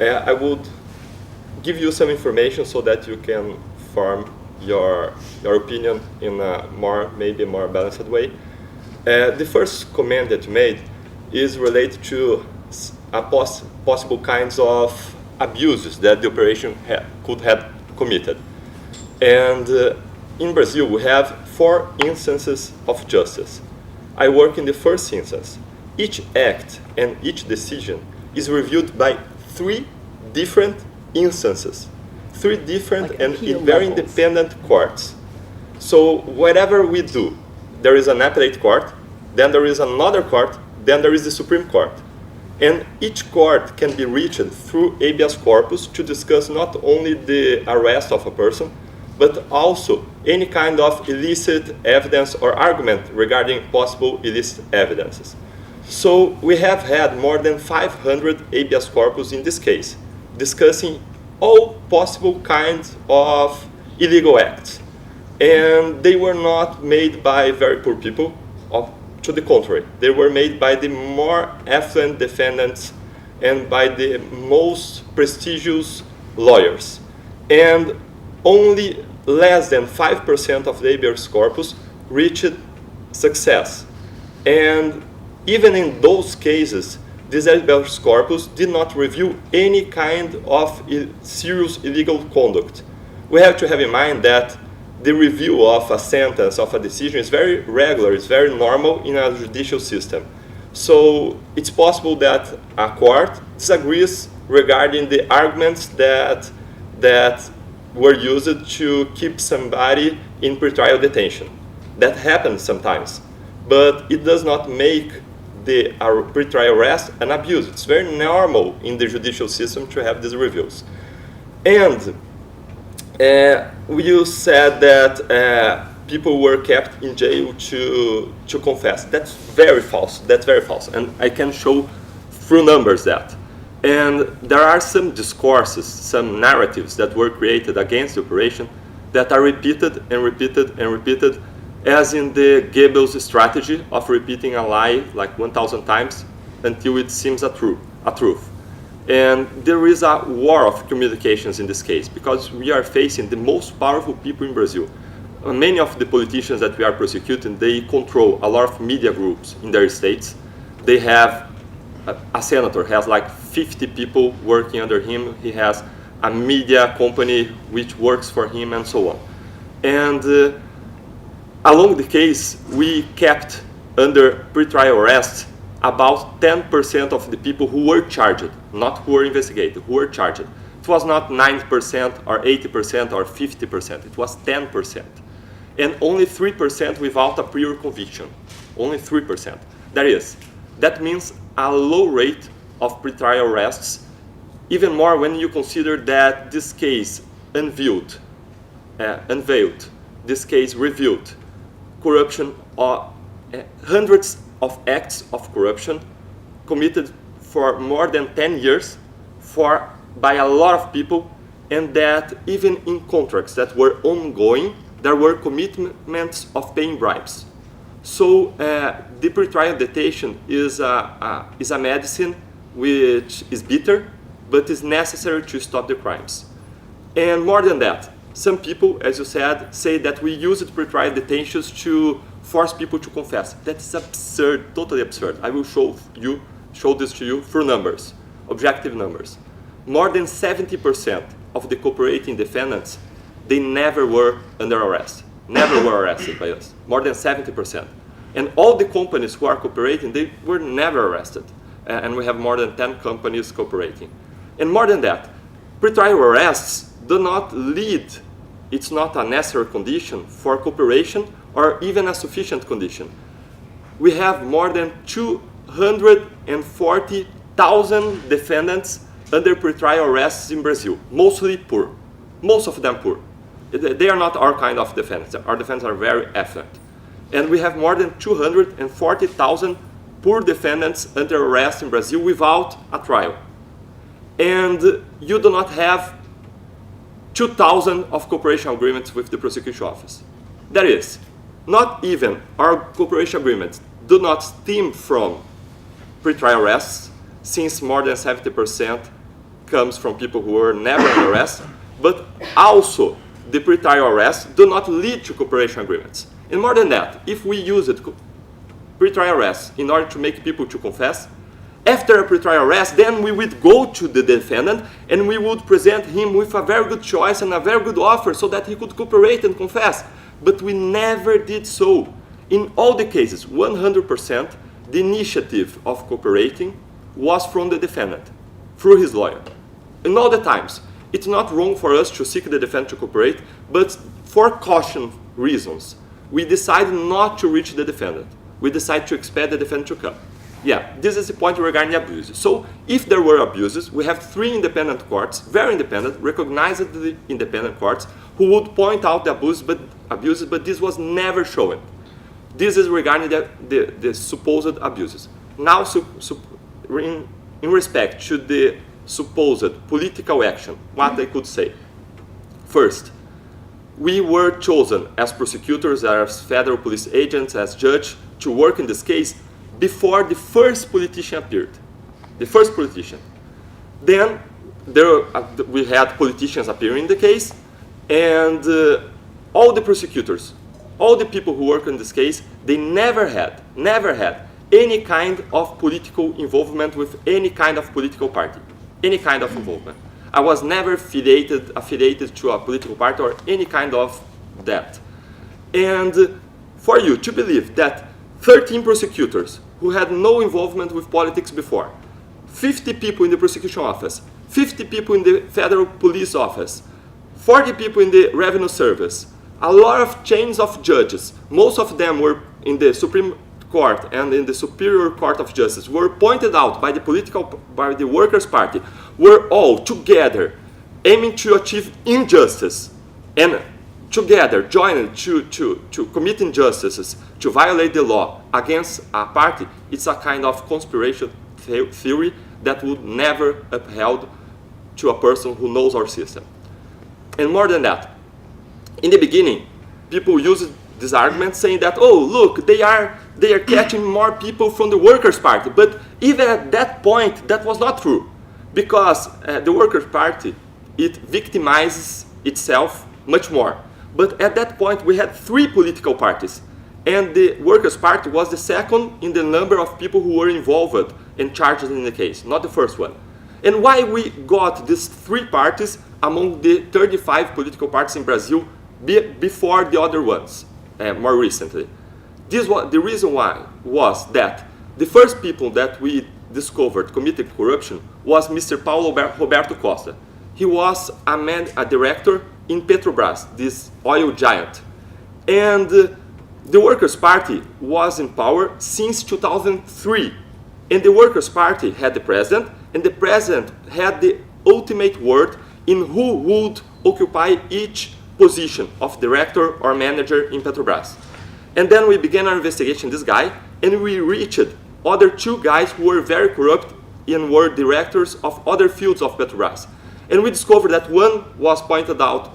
I would give you some information so that you can form your opinion in a maybe more balanced way. The first comment that you made is related to possible kinds of abuses that the operation could have committed. And in Brazil, we have 4 instances of justice. I work in the first instance. Each act and each decision is reviewed by 3 different instances, 3 different Like and appeal very levels. independent courts. So whatever we do, there is an appellate court, then there is another court, then there is the Supreme Court. And each court can be reached through habeas corpus to discuss not only the arrest of a person, but also any kind of illicit evidence or argument regarding possible illicit evidences. So we have had more than 500 habeas corpus in this case, discussing all possible kinds of illegal acts. And they were not made by very poor people, to the contrary. They were made by the more affluent defendants and by the most prestigious lawyers. And only less than 5% of the habeas corpus reached success. And even in those cases, this habeas corpus did not review any kind of serious illegal conduct. We have to have in mind that the review of a sentence, of a decision, is very regular, it's very normal in a judicial system. So it's possible that a court disagrees regarding the arguments that were used to keep somebody in pretrial detention. That happens sometimes, but it does not make the pretrial arrest an abuse. It's very normal in the judicial system to have these reviews. And you said that people were kept in jail to confess. That's very false. That's very false. And I can show through numbers that. And there are some discourses, some narratives that were created against the operation that are repeated and repeated and repeated, as in the Goebbels strategy of repeating a lie like 1,000 times until it seems a truth. And there is a war of communications in this case, because we are facing the most powerful people in Brazil. Many of the politicians that we are prosecuting, they control a lot of media groups in their states. They have, a senator has like 50 people working under him. He has a media company which works for him and so on. And along the case, we kept under pretrial arrest about 10% of the people who were charged, not who were investigated, who were charged. It was not 9% or 80% or 50%, it was 10%. And only 3% without a prior conviction, only 3%. That means a low rate of pretrial arrests, even more when you consider that this case unveiled, this case revealed corruption, hundreds of acts of corruption committed for more than 10 years by a lot of people, and that even in contracts that were ongoing, there were commitments of paying bribes. So the pretrial detention is a medicine which is bitter, but is necessary to stop the crimes. And more than that, some people, as you said, say that we use pretrial detentions to force people to confess. That's absurd, totally absurd. I will show this to you through numbers, objective numbers. More than 70% of the cooperating defendants, they never were under arrest, never were arrested by us, more than 70%. And all the companies who are cooperating, they were never arrested. And we have more than 10 companies cooperating. And more than that, pretrial arrests do not lead, it's not a necessary condition for cooperation or even a sufficient condition. We have more than 240,000 defendants under pretrial arrests in Brazil, mostly poor, most of them poor. They are not our kind of defendants. Our defendants are very affluent. And we have more than 240,000 poor defendants under arrest in Brazil without a trial. And you do not have 2,000 of cooperation agreements with the prosecution office. That is, not even our cooperation agreements do not stem from pretrial arrests, since more than 70% comes from people who were never in arrest, but also the pretrial arrests do not lead to cooperation agreements. And more than that, if we use pretrial arrests in order to make people to confess, after a pretrial arrest, then we would go to the defendant and we would present him with a very good choice and a very good offer so that he could cooperate and confess. But we never did so. In all the cases, 100%, the initiative of cooperating was from the defendant, through his lawyer. In all the times, it's not wrong for us to seek the defendant to cooperate, but for caution reasons, we decided not to reach the defendant. We decided to expect the defendant to come. Yeah, this is the point regarding the abuses. So, if there were abuses, we have 3 independent courts, very independent, recognizedly independent courts, who would point out the abuses, but this was never shown. This is regarding the supposed abuses. Now, in respect to the supposed political action, what I could say. First, we were chosen as prosecutors, as federal police agents, as judge, to work in this case before the first politician appeared. The first politician. Then we had politicians appearing in the case, and all the prosecutors, all the people who work in this case, they never had any kind of political involvement with any kind of political party, any kind of involvement. I was never affiliated to a political party or any kind of that. And for you to believe that 13 prosecutors who had no involvement with politics before, 50 people in the prosecution office, 50 people in the federal police office, 40 people in the revenue service, a lot of chains of judges, most of them were in the Supreme Court and in the Superior Court of Justice, were pointed out by the Workers' Party, were all together aiming to achieve injustice and together joining to commit injustices, to violate the law against a party. It's a kind of conspiracy theory that would never upheld to a person who knows our system. And more than that, in the beginning, people used this argument saying that, oh, look, they are catching more people from the Workers' Party. But even at that point, that was not true. Because the Workers' Party, it victimizes itself much more. But at that point, we had 3 political parties. And the Workers' Party was the second in the number of people who were involved and charged in the case, not the first one. And why we got these 3 parties among the 35 political parties in Brazil before the other ones, more recently? The reason why was that the first people that we discovered committed corruption was Mr. Paulo Roberto Costa. He was a director in Petrobras, this oil giant. And the Workers' Party was in power since 2003. And the Workers' Party had the president, and the president had the ultimate word in who would occupy each position of director or manager in Petrobras. And then we began our investigation, this guy, and we reached other 2 guys who were very corrupt and were directors of other fields of Petrobras. And we discovered that one was pointed out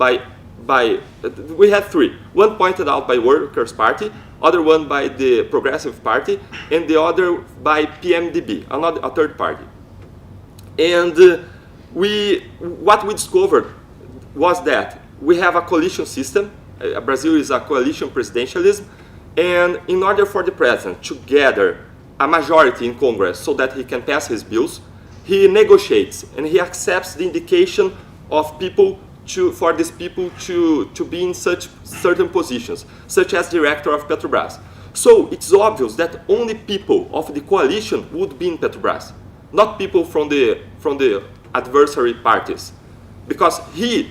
we had 3. One pointed out by Workers' Party, other one by the Progressive Party, and the other by PMDB, a third party. And what we discovered was that we have a coalition system. Brazil is a coalition presidentialism. And in order for the president to gather a majority in Congress so that he can pass his bills, he negotiates and he accepts the indication of people for these people to be in such certain positions, such as director of Petrobras. So it's obvious that only people of the coalition would be in Petrobras, not people from the adversary parties, because he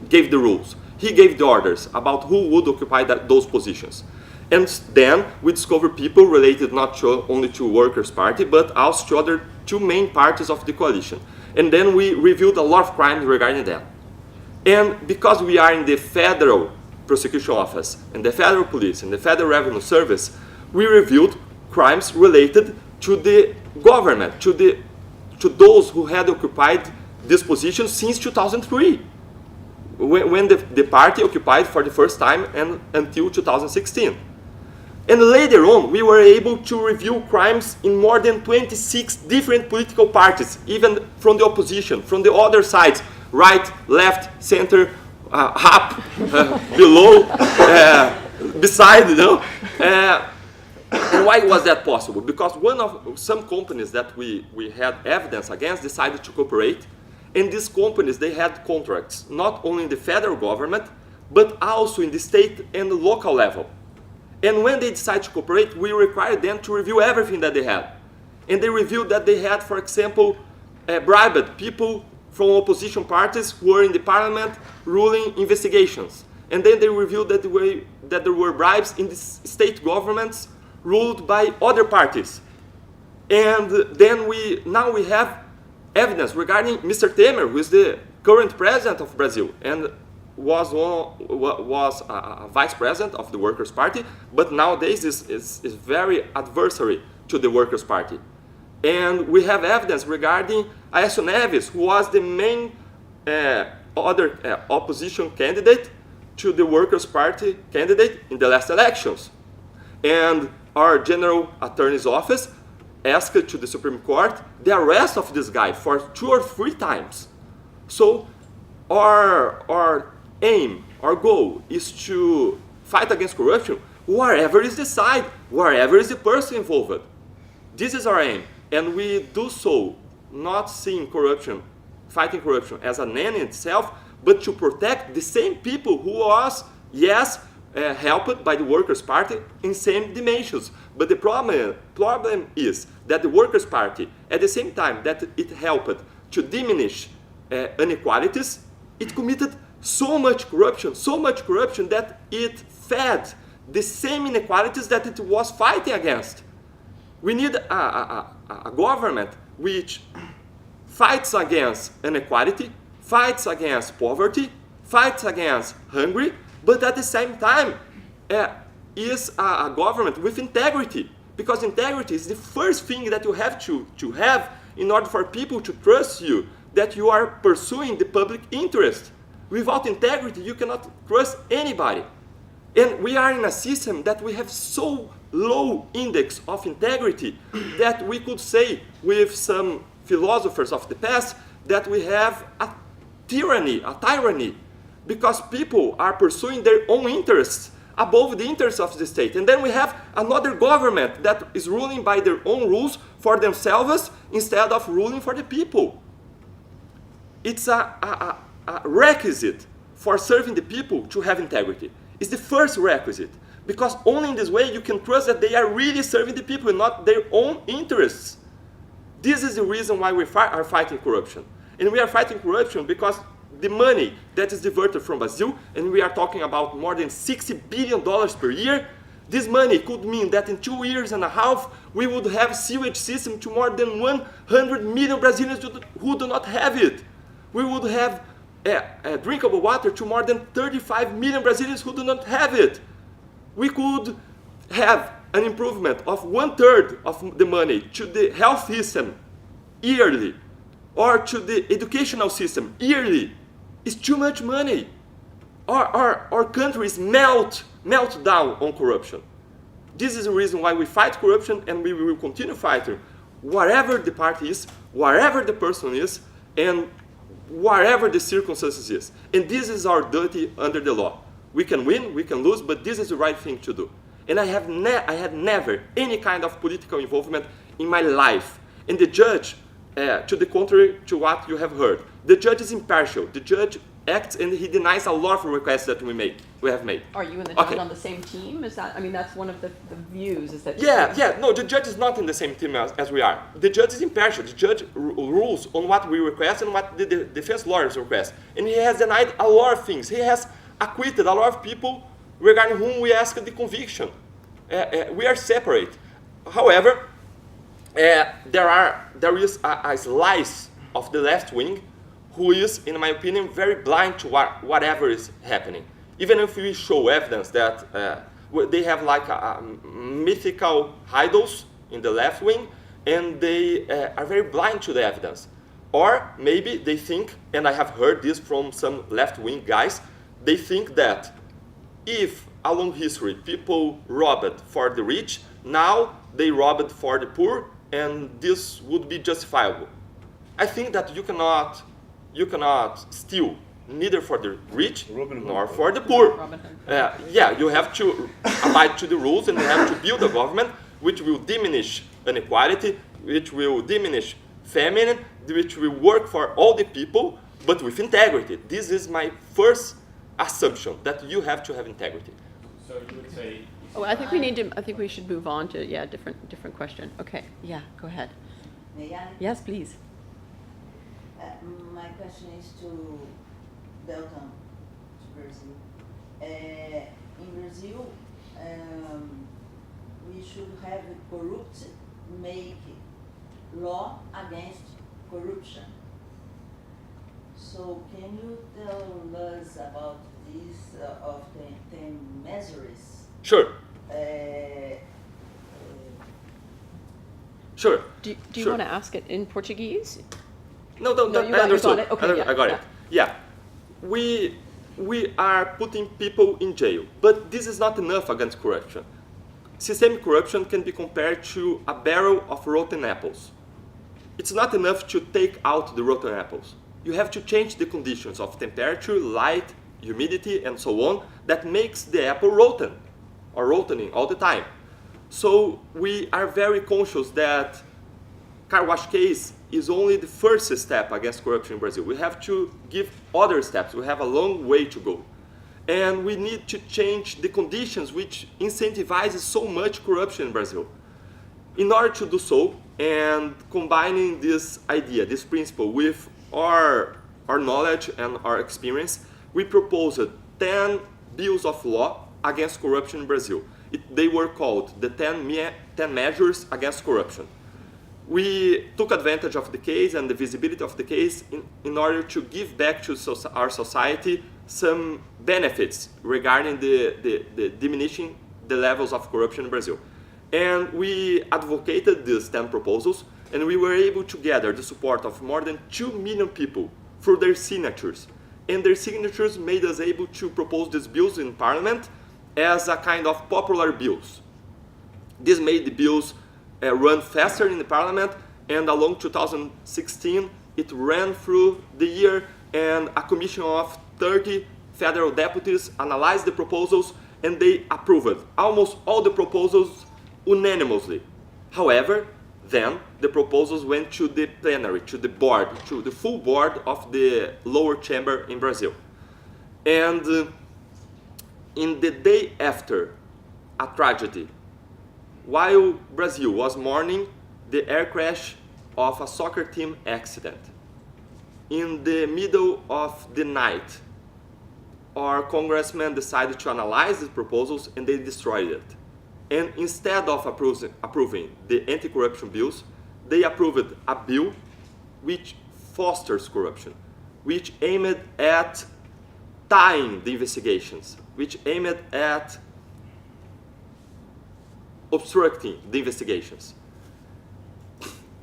gave the rules, he gave the orders about who would occupy those positions. And then we discovered people related not only to Workers' Party, but also to other 2 main parties of the coalition. And then we reviewed a lot of crimes regarding them. And because we are in the federal prosecution office, and the federal police, and the federal revenue service, we reviewed crimes related to the government, to those who had occupied this position since 2003. When the party occupied for the first time and until 2016. And later on, we were able to review crimes in more than 26 different political parties, even from the opposition, from the other sides, right, left, center, up, below, beside, you know. And why was that possible? Because some companies that we had evidence against decided to cooperate, and these companies, they had contracts, not only in the federal government, but also in the state and the local level. And when they decide to cooperate, we required them to review everything that they had. And they reviewed that they had, for example, bribed people from opposition parties who were in the parliament ruling investigations. And then they revealed that there were bribes in the state governments ruled by other parties. And then now we have evidence regarding Mr. Temer, who is the current president of Brazil and was a vice president of the Workers' Party, but nowadays is very adversary to the Workers' Party. And we have evidence regarding Aécio Neves, who was the main other opposition candidate to the Workers' Party candidate in the last elections. And our General Attorney's Office asked to the Supreme Court the arrest of this guy for 2 or 3 times. So our aim, our goal is to fight against corruption wherever is the side, wherever is the person involved. This is our aim. And we do so not seeing corruption, fighting corruption as an end in itself, but to protect the same people who was, yes, helped by the Workers' Party in same dimensions. But the problem is that the Workers' Party, at the same time that it helped to diminish inequalities, it committed so much corruption that it fed the same inequalities that it was fighting against. We need a government which fights against inequality, fights against poverty, fights against hunger, but at the same time is a government with integrity. Because integrity is the first thing that you have to have in order for people to trust you that you are pursuing the public interest. Without integrity, you cannot trust anybody. And we are in a system that we have so low index of integrity that we could say with some philosophers of the past that we have a tyranny, because people are pursuing their own interests above the interests of the state. And then we have another government that is ruling by their own rules for themselves instead of ruling for the people. It's a requisite for serving the people to have integrity. It's the first requisite, because only in this way you can trust that they are really serving the people and not their own interests. This is the reason why we are fighting corruption. And we are fighting corruption because the money that is diverted from Brazil, and we are talking about more than $60 billion per year, this money could mean that in 2.5 years we would have sewage system to more than 100 million Brazilians who do not have it. We would have drinkable water to more than 35 million Brazilians who do not have it. We could have an improvement of 1/3 of the money to the health system yearly, or to the educational system yearly. It's too much money. Our countries melt down on corruption. This is the reason why we fight corruption, and we will continue fighting wherever the party is, wherever the person is, and wherever the circumstances is. And this is our duty under the law. We can win, we can lose, but this is the right thing to do. And I had never any kind of political involvement in my life. And the judge, to the contrary to what you have heard, the judge is impartial. The judge acts and he denies a lot of requests that we have made. Are you and the judge on the same team? Is that, I mean, that's one of the views, is that... No, the judge is not in the same team as we are. The judge is impartial. The judge rules on what we request and what the defense lawyers request. And he has denied a lot of things. He has acquitted a lot of people regarding whom we ask the conviction. We are separate. However, there is a slice of the left wing who is, in my opinion, very blind to whatever is happening. Even if we show evidence that they have like mythical idols in the left wing, and they are very blind to the evidence. Or maybe they think, and I have heard this from some left wing guys, they think that if along history, people robbed for the rich, now they robbed for the poor, and this would be justifiable. I think that you cannot steal neither for the rich Robin Hood. nor for the poor. Robin Hood. Yeah, you have to abide to the rules, and you have to build a government which will diminish inequality, which will diminish famine, which will work for all the people, but with integrity. This is my first assumption, that you have to have integrity. So you would say, Oh, I think we should move on to, yeah, different question. Okay, yeah, go ahead. May I? Yes, please. My question is to Delton, to Brazil. In Brazil, we should have corrupt make law against corruption. So can you tell us about this of the 10 measures? Sure, Uh, sure. Do you Sure. want to ask it in Portuguese? No, No, you I got- you got understood. it? Okay, yeah, I got it. Yeah. We are putting people in jail, but this is not enough against corruption. Systemic corruption can be compared to a barrel of rotten apples. It's not enough to take out the rotten apples. You have to change the conditions of temperature, light, humidity, and so on that makes the apple rotten or rottening all the time. So we are very conscious that car wash case is only the first step against corruption in Brazil. We have to give other steps. We have a long way to go. And we need to change the conditions which incentivizes so much corruption in Brazil. In order to do so, and combining this idea, this principle, with our knowledge and our experience, we proposed 10 bills of law against corruption in Brazil. They were called the 10 measures against corruption. We took advantage of the case and the visibility of the case in order to give back to our society some benefits regarding the diminishing the levels of corruption in Brazil. And we advocated these 10 proposals, and we were able to gather the support of more than 2 million people through their signatures. And their signatures made us able to propose these bills in Parliament as a kind of popular bills. This made the bills run faster in the Parliament, and along 2016, it ran through the year, and a commission of 30 federal deputies analyzed the proposals, and they approved almost all the proposals unanimously. However, then the proposals went to the plenary, to the board, to the full board of the lower chamber in Brazil. And in the day after a tragedy, while Brazil was mourning the air crash of a soccer team accident, in the middle of the night, our congressmen decided to analyze the proposals, and they destroyed it. And instead of approving the anti-corruption bills, they approved a bill which fosters corruption, which aimed at tying the investigations, which aimed at obstructing the investigations.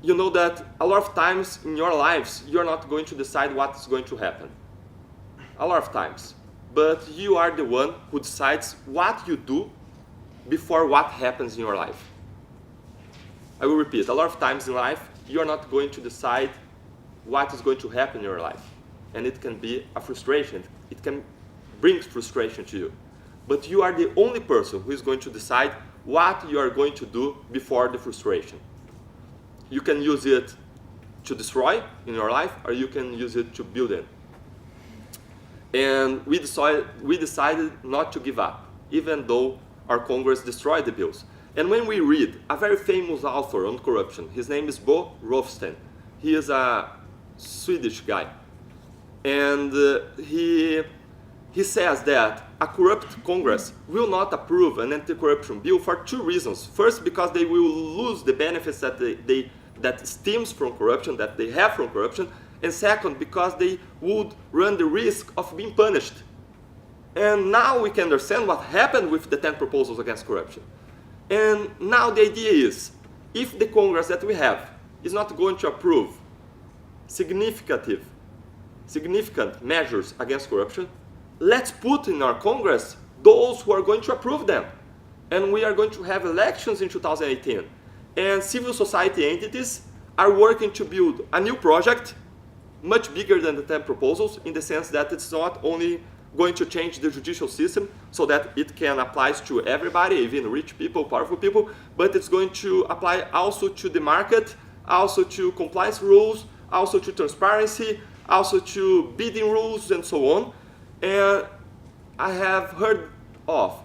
You know that a lot of times in your lives, you're not going to decide what's going to happen. A lot of times. But you are the one who decides what you do before what happens in your life. I will repeat, a lot of times in life, you're not going to decide what is going to happen in your life. And it can be a frustration. It can bring frustration to you. But you are the only person who is going to decide what you are going to do before the frustration. You can use it to destroy in your life, or you can use it to build it. And we decided not to give up, even though our Congress destroyed the bills. And when we read a very famous author on corruption, his name is Bo Rothstein. He is a Swedish guy. And he says that a corrupt Congress will not approve an anti-corruption bill for 2 reasons. First, because they will lose the benefits that stems from corruption, that they have from corruption. And second, because they would run the risk of being punished. And now we can understand what happened with the 10 proposals against corruption. And now the idea is, if the Congress that we have is not going to approve significant measures against corruption, let's put in our Congress those who are going to approve them. And we are going to have elections in 2018. And civil society entities are working to build a new project, much bigger than the 10 proposals, in the sense that it's not only going to change the judicial system so that it can apply to everybody, even rich people, powerful people, but it's going to apply also to the market, also to compliance rules, also to transparency, also to bidding rules, and so on. And I have heard of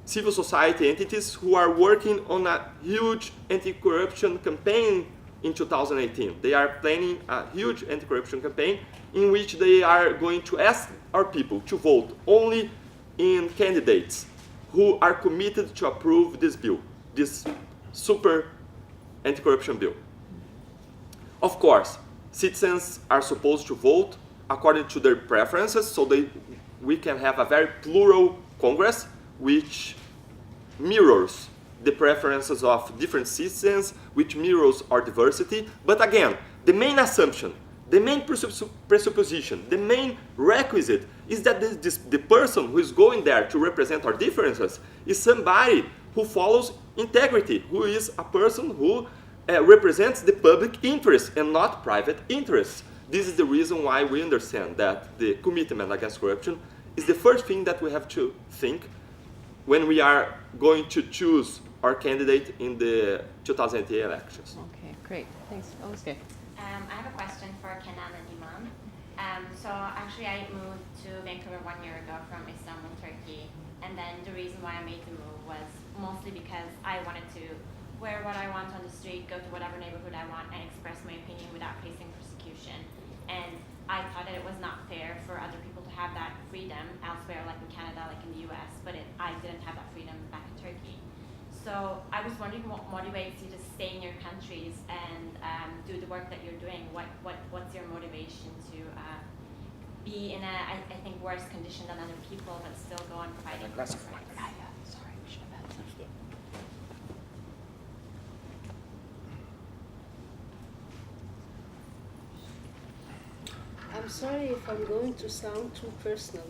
civil society entities who are working on a huge anti-corruption campaign in 2018. They are planning a huge anti-corruption campaign in which they are going to ask our people to vote only in candidates who are committed to approve this bill, this super anti-corruption bill. Of course, citizens are supposed to vote according to their preferences, so we can have a very plural Congress which mirrors the preferences of different citizens, which mirrors our diversity. But again, the main assumption, the main presupposition, the main requisite is that the person who is going there to represent our differences is somebody who follows integrity, who is a person who represents the public interest and not private interests. This is the reason why we understand that the commitment against corruption is the first thing that we have to think when we are going to choose our candidate in the 2018 elections. Okay, great. Thanks. Okay. I have a question for Kenan and Iman. So actually I moved to Vancouver 1 year ago from Istanbul, Turkey. And then the reason why I made the move was mostly because I wanted to wear what I want on the street, go to whatever neighborhood I want, and express my opinion without facing persecution. And I thought that it was not fair for other people to have that freedom elsewhere, like in Canada, like in the US, but I didn't have that freedom back in Turkey. So I was wondering what motivates you to stay in your countries and do the work that you're doing. What's your motivation to be in a, I think, worse condition than other people, but still go on fighting for your rights? Sorry, we should have had some. I'm sorry if I'm going to sound too personal.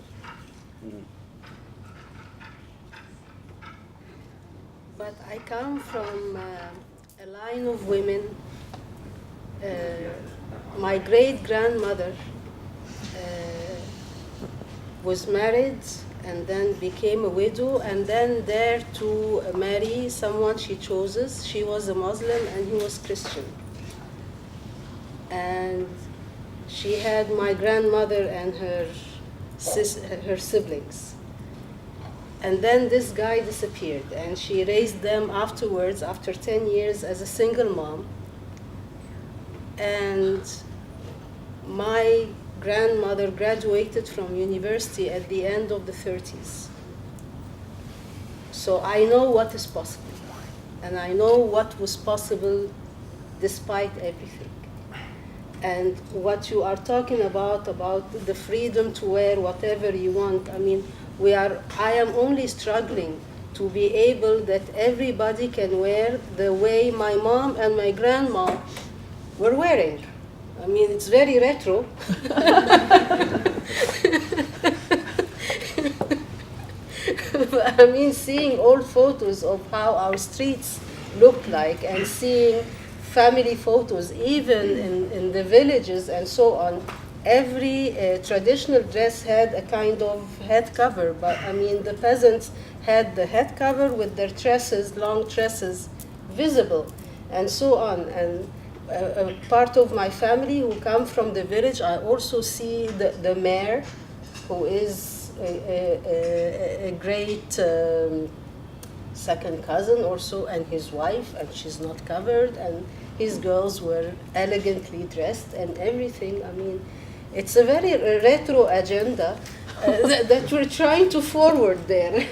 But I come from a line of women. My great-grandmother was married and then became a widow and then there to marry someone she chooses. She was a Muslim and he was Christian. And she had my grandmother and her siblings. And then this guy disappeared, and she raised them afterwards, after 10 years, as a single mom. And my grandmother graduated from university at the end of the 30s. So I know what is possible, and I know what was possible despite everything. And what you are talking about the freedom to wear whatever you want, I mean, I am only struggling to be able that everybody can wear the way my mom and my grandma were wearing. I mean, it's very retro. I mean, seeing old photos of how our streets look like and seeing family photos, even in the villages and so on, every traditional dress had a kind of head cover. But I mean, the peasants had the head cover with their tresses, long tresses, visible, and so on. And part of my family who come from the village, I also see the mayor, who is a great second cousin or so, and his wife, and she's not covered, and his girls were elegantly dressed and everything. I mean, it's a very retro agenda that we're trying to forward there.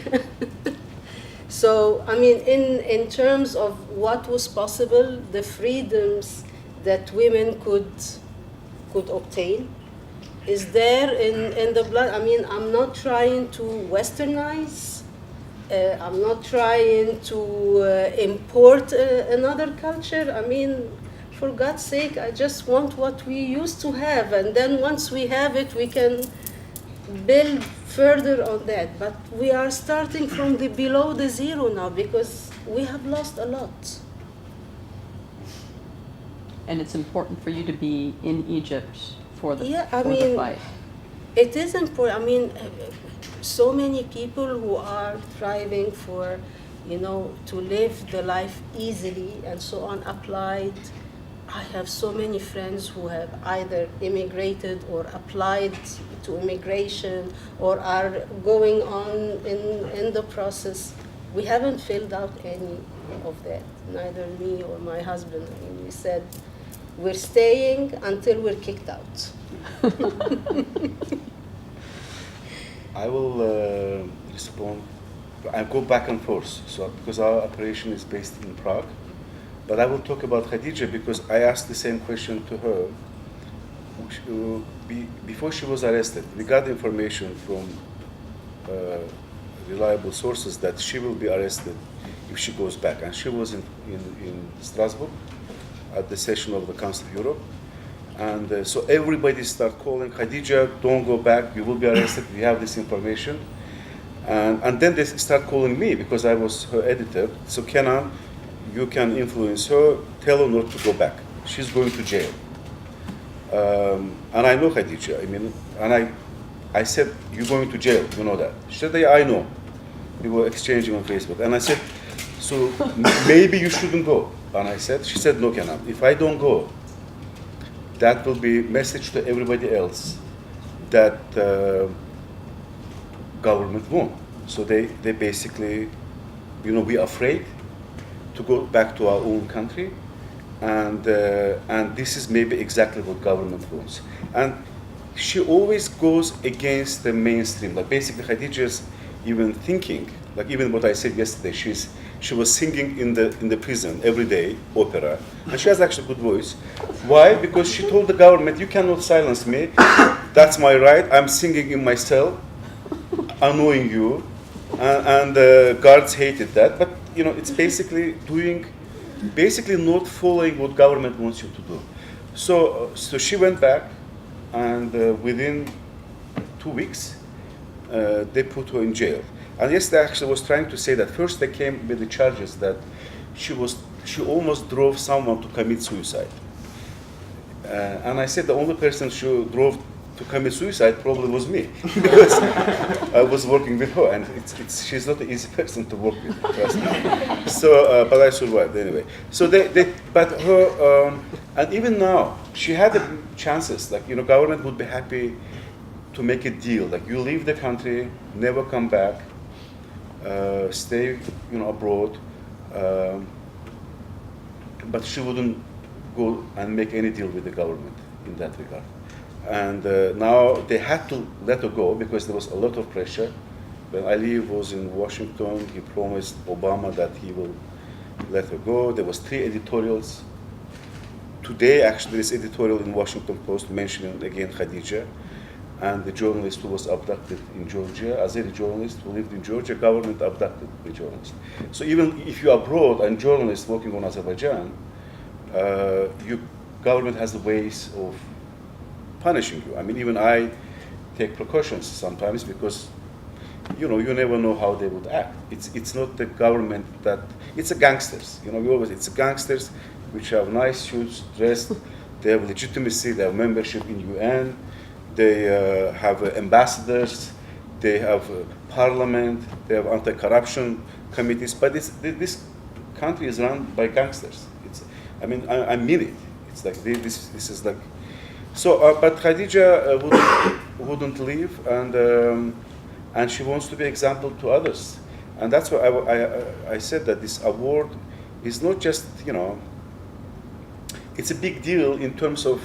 So, I mean, in terms of what was possible, the freedoms that women could obtain is there in the blood. I mean, I'm not trying to westernize. I'm not trying to import another culture. I mean, for God's sake, I just want what we used to have. And then once we have it, we can build further on that. But we are starting from the below the zero now because we have lost a lot. And it's important for you to be in Egypt for the, Yeah, I for the mean, fight. it is important. I mean, so many people who are thriving for, to live the life easily and so on applied. I have so many friends who have either immigrated or applied to immigration or are going on in the process. We haven't filled out any of that, neither me or my husband. I mean, we said we're staying until we're kicked out. I will respond. I go back and forth, so because our operation is based in Prague, but I will talk about Khadija because I asked the same question to her. Before she was arrested, we got information from reliable sources that she will be arrested if she goes back, and she was in Strasbourg at the session of the Council of Europe. And so everybody started calling, Khadija, don't go back, you will be arrested, we have this information. And then they start calling me because I was her editor. So Kenan, you can influence her, tell her not to go back. She's going to jail. And I know Khadija, and I said, you're going to jail, you know that. She said, yeah, I know. We were exchanging on Facebook. And I said, so maybe you shouldn't go. And she said, no, Kenan, if I don't go, that will be a message to everybody else that government won. So they basically, we're afraid to go back to our own country, and this is maybe exactly what government wants. And she always goes against the mainstream. Like basically, Khadija's even thinking, like even what I said yesterday, she was singing in the prison every day, opera, and she has actually a good voice. Why? Because she told the government, you cannot silence me, that's my right, I'm singing in my cell, annoying you, and the guards hated that, but it's basically not following what government wants you to do. So she went back, and within 2 weeks, they put her in jail. And yesterday actually was trying to say that first they came with the charges that she almost drove someone to commit suicide. And I said the only person she drove to commit suicide probably was me because I was working with her, and she's not an easy person to work with, trust me. So, but I survived anyway. So but her, and even now she had the chances. Like government would be happy to make a deal. Like you leave the country, never come back. Stay, abroad, but she wouldn't go and make any deal with the government in that regard. And now they had to let her go because there was a lot of pressure. When Ali was in Washington, he promised Obama that he will let her go. There was 3 editorials. Today, actually, there is editorial in Washington Post mentioning again Khadija. And the journalist who was abducted in Georgia, Azeri journalist who lived in Georgia, government abducted the journalist. So even if you're abroad and journalist working on Azerbaijan, your government has the ways of punishing you. Even I take precautions sometimes because, you never know how they would act. It's not the government it's the gangsters. It's the gangsters which have nice suits, dressed, they have legitimacy, they have membership in UN, they have ambassadors, they have parliament, they have anti-corruption committees, but this country is run by gangsters. I mean it. It's like this is like, so. But Khadija wouldn't leave, and she wants to be example to others, and that's why I said that this award is not just it's a big deal in terms of.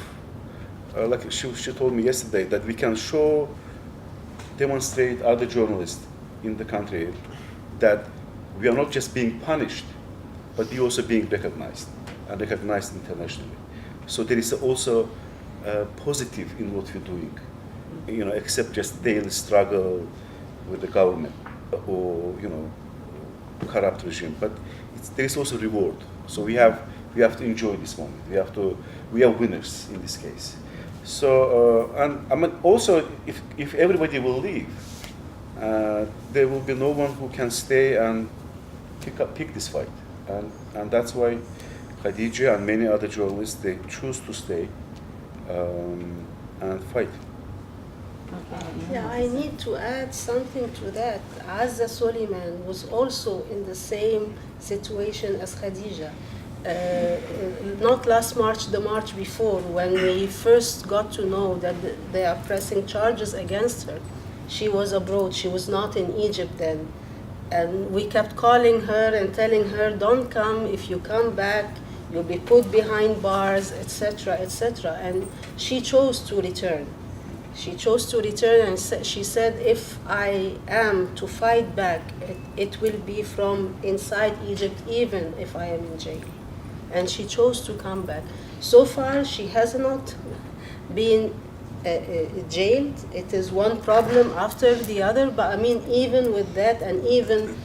Like she told me yesterday, that we can demonstrate other journalists in the country that we are not just being punished, but we are also being recognized and recognized internationally. So there is also positive in what we're doing, except just daily struggle with the government or corrupt regime. But there is also reward. So we have to enjoy this moment. We are winners in this case. So, also, if everybody will leave, there will be no one who can stay and pick this fight. And that's why Khadija and many other journalists, they choose to stay and fight. Yeah, I need to add something to that. Azza Soliman was also in the same situation as Khadija. Not last March, the March before, when we first got to know that they are pressing charges against her. She was abroad, she was not in Egypt then. And we kept calling her and telling her, don't come, if you come back, you'll be put behind bars, etc., etc. And she chose to return. She chose to return, and she said, if I am to fight back, it will be from inside Egypt, even if I am in jail. And she chose to come back. So far, she has not been jailed. It is one problem after the other, but I mean, even with that, and even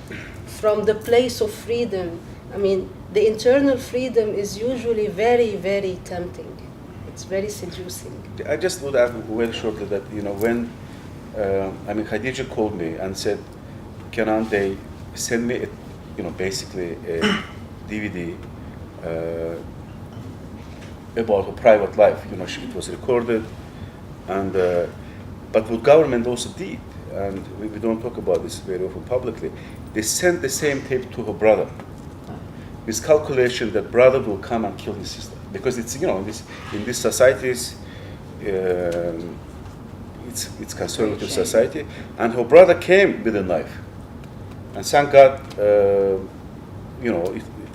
from the place of freedom, I mean, the internal freedom is usually very, very tempting. It's very seducing. I just would add very shortly that, when Khadija called me and said, Kenan, they sent me, basically a DVD about her private life. It was recorded, and but what government also did, and we don't talk about this very often publicly, they sent the same tape to her brother, with calculation that brother will come and kill his sister, because it's in these societies, it's conservative society, and her brother came with a knife, and thank God, it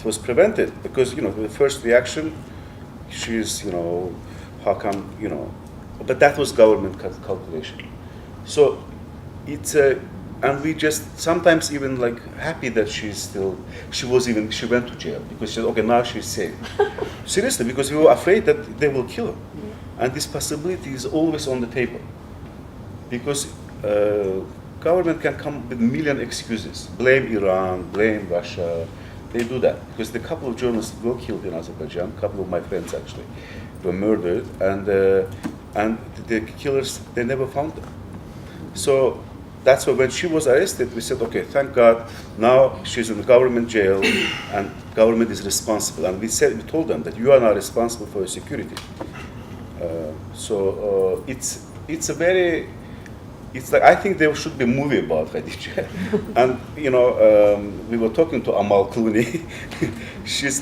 was prevented, because the first reaction, she's how come but that was government calculation. So it's and we just sometimes even like happy that she went to jail, because she said, okay, now she's safe. Seriously, because we were afraid that they will kill her. And this possibility is always on the table, because government can come with a million excuses. Blame Iran, blame Russia. They do that because the couple of journalists were killed in Azerbaijan. A couple of my friends actually were murdered, and the killers, they never found them. So that's why when she was arrested, we said, okay, thank God, now she's in the government jail, and government is responsible. And we told them that you are now responsible for your security. It's like, I think there should be a movie about Khadija. And we were talking to Amal Clooney.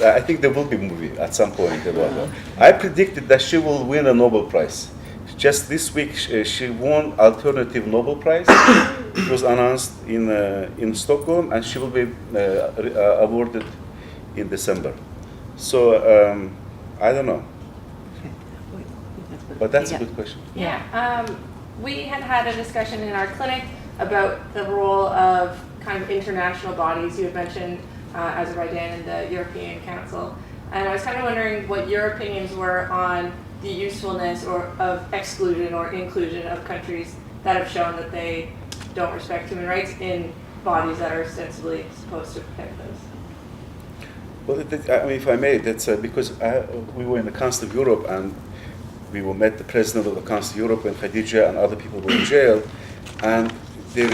I think there will be a movie at some point about her. I predicted that she will win a Nobel Prize. Just this week, she won alternative Nobel Prize. It was announced in Stockholm, and she will be awarded in December. So I don't know, but that's a good question. Yeah. We had a discussion in our clinic about the role of kind of international bodies. You had mentioned Azerbaijan and the European Council, and I was kind of wondering what your opinions were on the usefulness of exclusion or inclusion of countries that have shown that they don't respect human rights in bodies that are ostensibly supposed to protect those. Well, if I may, that's because we were in the Council of Europe, and we met the president of the Council of Europe, and Khadija and other people were in jail, and we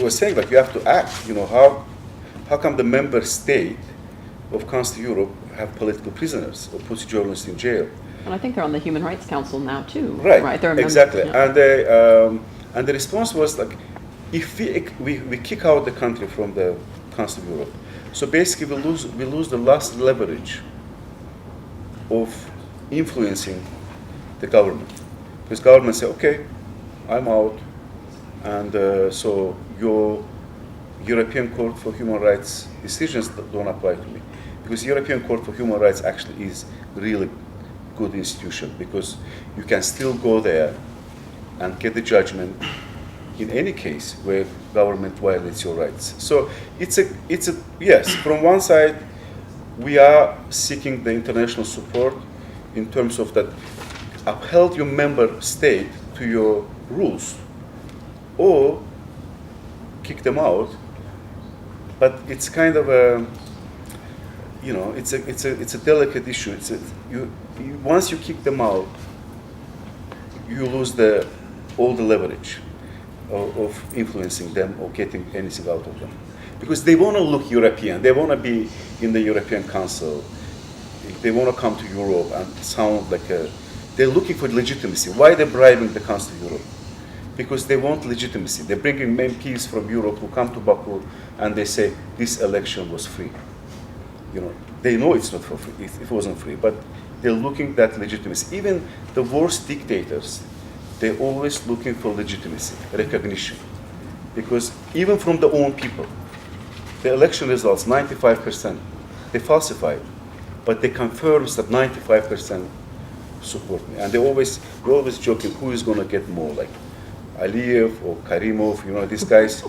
were saying that you have to act. How come the member state of Council of Europe have political prisoners or puts journalists in jail? And I think they're on the Human Rights Council now too. Right. They're exactly. Yeah. And the response was like, if we kick out the country from the Council of Europe, so basically we lose the last leverage of influencing the government, because government say, okay, I'm out, and so your European Court for Human Rights decisions don't apply to me, because European Court for Human Rights actually is really good institution, because you can still go there and get the judgment in any case where government violates your rights. So it's a yes. From one side, we are seeking the international support in terms of that. Upheld your member state to your rules, or kick them out. But it's kind of a, it's a delicate issue. Once you kick them out, you lose all the leverage, of influencing them or getting anything out of them. Because they want to look European. They want to be in the European Council. They want to come to Europe and sound like a... They're looking for legitimacy. Why are they bribing the Council of Europe? Because they want legitimacy. They're bringing MPs from Europe who come to Baku and they say, this election was free. You know, they know it's not for free, it wasn't free, but they're looking at that legitimacy. Even the worst dictators, they're always looking for legitimacy, recognition. Because even from the own people, the election results, 95%, they falsified, but they confirm that 95% support me. And we're always joking, who is going to get more, like Aliyev or Karimov, you know, these guys,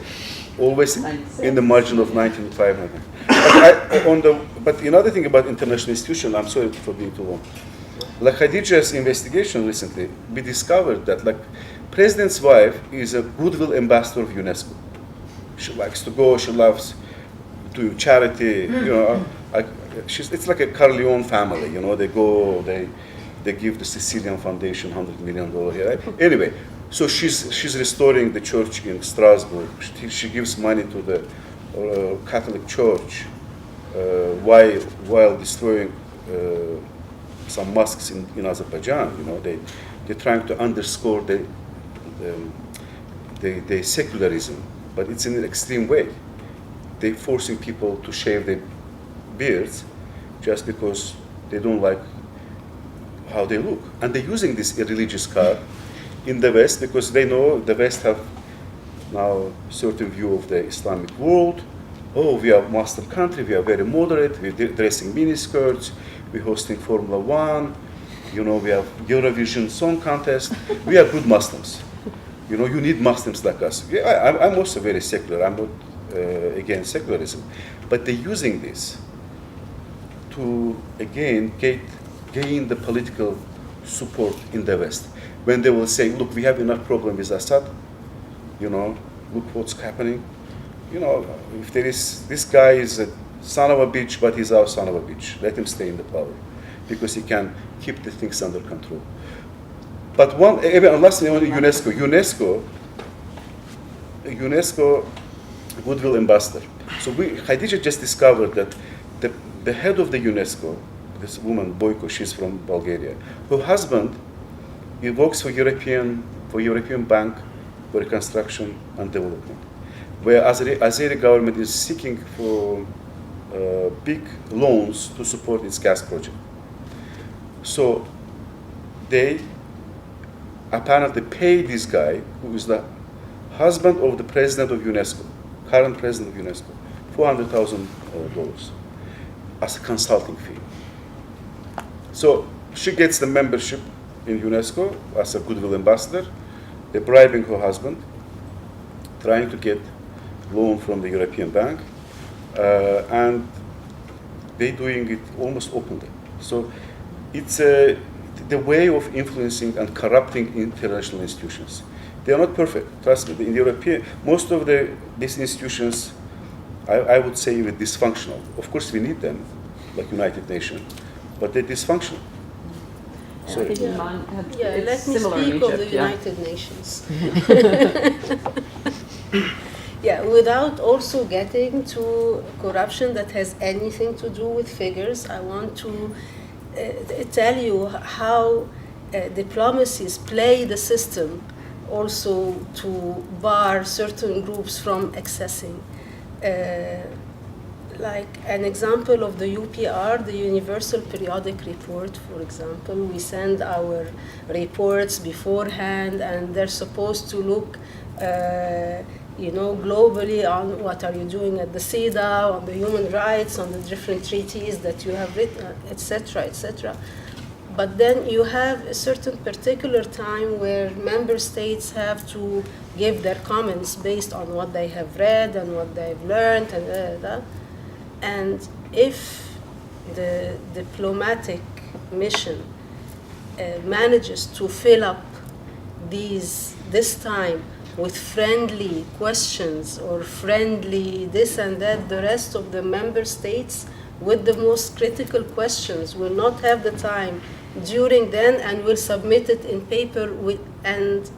always in the margin of 95. But another thing about international institutions, I'm sorry for being too long. Like Khadija's investigation recently, we discovered that like president's wife is a goodwill ambassador of UNESCO. She likes to go, she loves doing charity, you know. It's like a Corleone family, you know. They go, they give the Sicilian Foundation $100 million here. Right? Anyway, so she's restoring the church in Strasbourg. She gives money to the Catholic Church while destroying some mosques in Azerbaijan. You know, they're trying to underscore the secularism, but it's in an extreme way. They're forcing people to shave their beards just because they don't like how they look, and they're using this religious card in the West because they know the West have now a certain view of the Islamic world. Oh, we are a Muslim country, we are very moderate, we're dressing miniskirts, we're hosting Formula One, you know, we have Eurovision Song Contest. We are good Muslims. You know, you need Muslims like us. Yeah, I'm also very secular, I'm not against secularism. But they're using this to, again, gain the political support in the West. When they will say, look, we have enough problem with Assad, you know, look what's happening. You know, if there is, this guy is a son of a bitch, but he's our son of a bitch. Let him stay in the power, because he can keep the things under control. But last thing on UNESCO goodwill ambassador. So Khadija just discovered that the head of the UNESCO, this woman Boyko, she's from Bulgaria. Her husband, he works for European Bank for Reconstruction and Development, where Azeri government is seeking for big loans to support its gas project. So they apparently pay this guy, who is the husband of the president of UNESCO, current president of UNESCO, $400,000 as a consulting fee. So she gets the membership in UNESCO as a goodwill ambassador. They're bribing her husband, trying to get loan from the European Bank, and they're doing it almost openly. So it's the way of influencing and corrupting international institutions. They are not perfect, trust me. In European, most of these institutions, I would say, are dysfunctional. Of course, we need them, like United Nations, but they're dysfunctional. So I think Iman had, it's let me similar speak in of Egypt, the yeah. United Nations. Yeah, without also getting to corruption that has anything to do with figures, I want to tell you how diplomacies play the system also to bar certain groups from accessing. Like an example of the UPR, the Universal Periodic Report, for example, we send our reports beforehand, and they're supposed to look globally on what are you doing at the CEDAW, on the human rights, on the different treaties that you have written, etc., etc. But then you have a certain particular time where member states have to give their comments based on what they have read and what they've learned, and if the diplomatic mission manages to fill up this time with friendly questions or friendly this and that, the rest of the member states with the most critical questions will not have the time during then and will submit it in paper and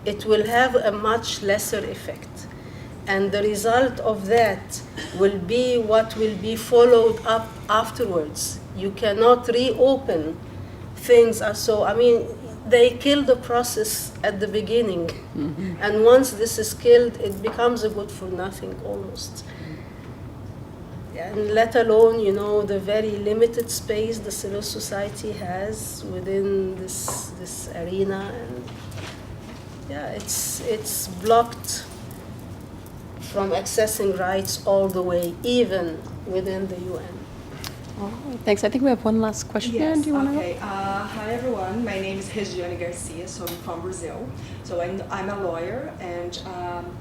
it will have a much lesser effect. And the result of that will be what will be followed up afterwards. You cannot reopen things. I mean, they kill the process at the beginning. And once this is killed, it becomes a good for nothing almost. And let alone, the very limited space the civil society has within this arena. And yeah, it's blocked from accessing rights all the way, even within the UN. All right, thanks. I think we have one last question. Yes, Do you want to? okay. Hi, everyone. My name is Regiane Garcia, so I'm from Brazil. So I'm a lawyer, and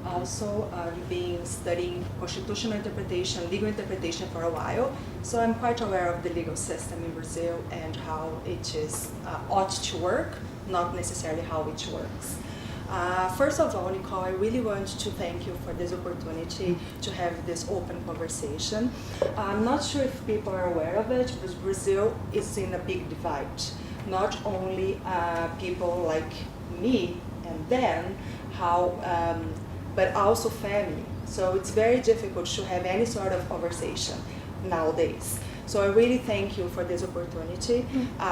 also been studying constitutional interpretation, legal interpretation for a while. So I'm quite aware of the legal system in Brazil and how it is ought to work, not necessarily how it works. First of all, Nicole, I really want to thank you for this opportunity to have this open conversation. I'm not sure if people are aware of it, but Brazil is in a big divide. Not only people like me and then, but also family. So it's very difficult to have any sort of conversation nowadays. So I really thank you for this opportunity.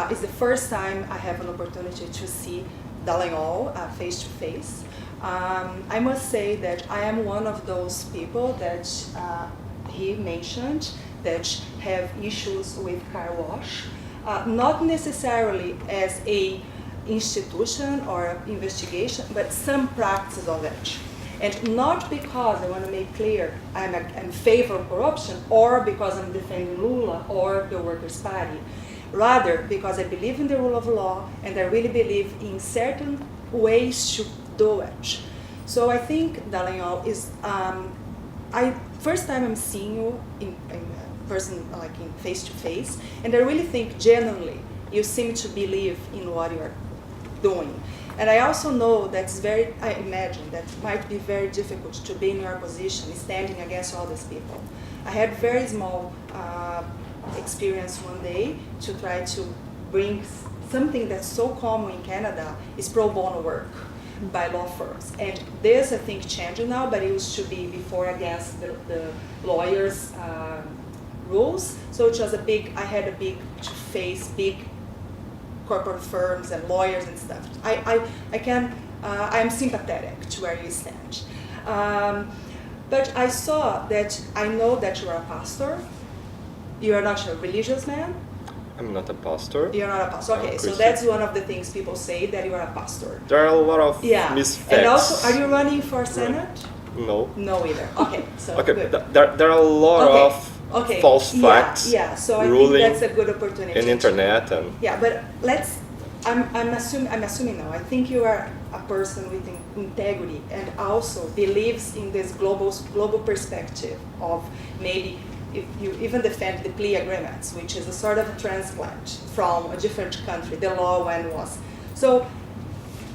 It's the first time I have an opportunity to see Dallagnol face to face. I must say that I am one of those people that he mentioned that have issues with car wash, not necessarily as a institution or investigation, but some practice of it. And not because, I want to make clear, I'm in favor of corruption or because I'm defending Lula or the Workers' Party. Rather, because I believe in the rule of law and I really believe in certain ways to do it. So I think Dallagnol is, first time I'm seeing you in person, like in face to face, and I really think genuinely you seem to believe in what you are doing. And I also know I imagine that might be very difficult to be in your position, standing against all these people. I had very small experience one day to try to bring something that's so common in Canada is pro bono work by law firms. And this, I think, changed now, but it used to be before against the lawyers' rules. So it was I had to face big corporate firms and lawyers and stuff. I'm sympathetic to where you stand. But I know that you are a pastor. You are not a religious man. I'm not a pastor. You're not a pastor. Okay, so that's one of the things people say, that you are a pastor. There are a lot of misfacts. And also, are you running for Senate? No. No either. Okay, so Okay, good. there are a lot of false facts So I ruling think that's a good opportunity. in internet and Yeah, but I'm assuming now. I think you are a person with integrity and also believes in this global perspective of maybe if you even defend the plea agreements, which is a sort of a transplant from a different country, the law when was. So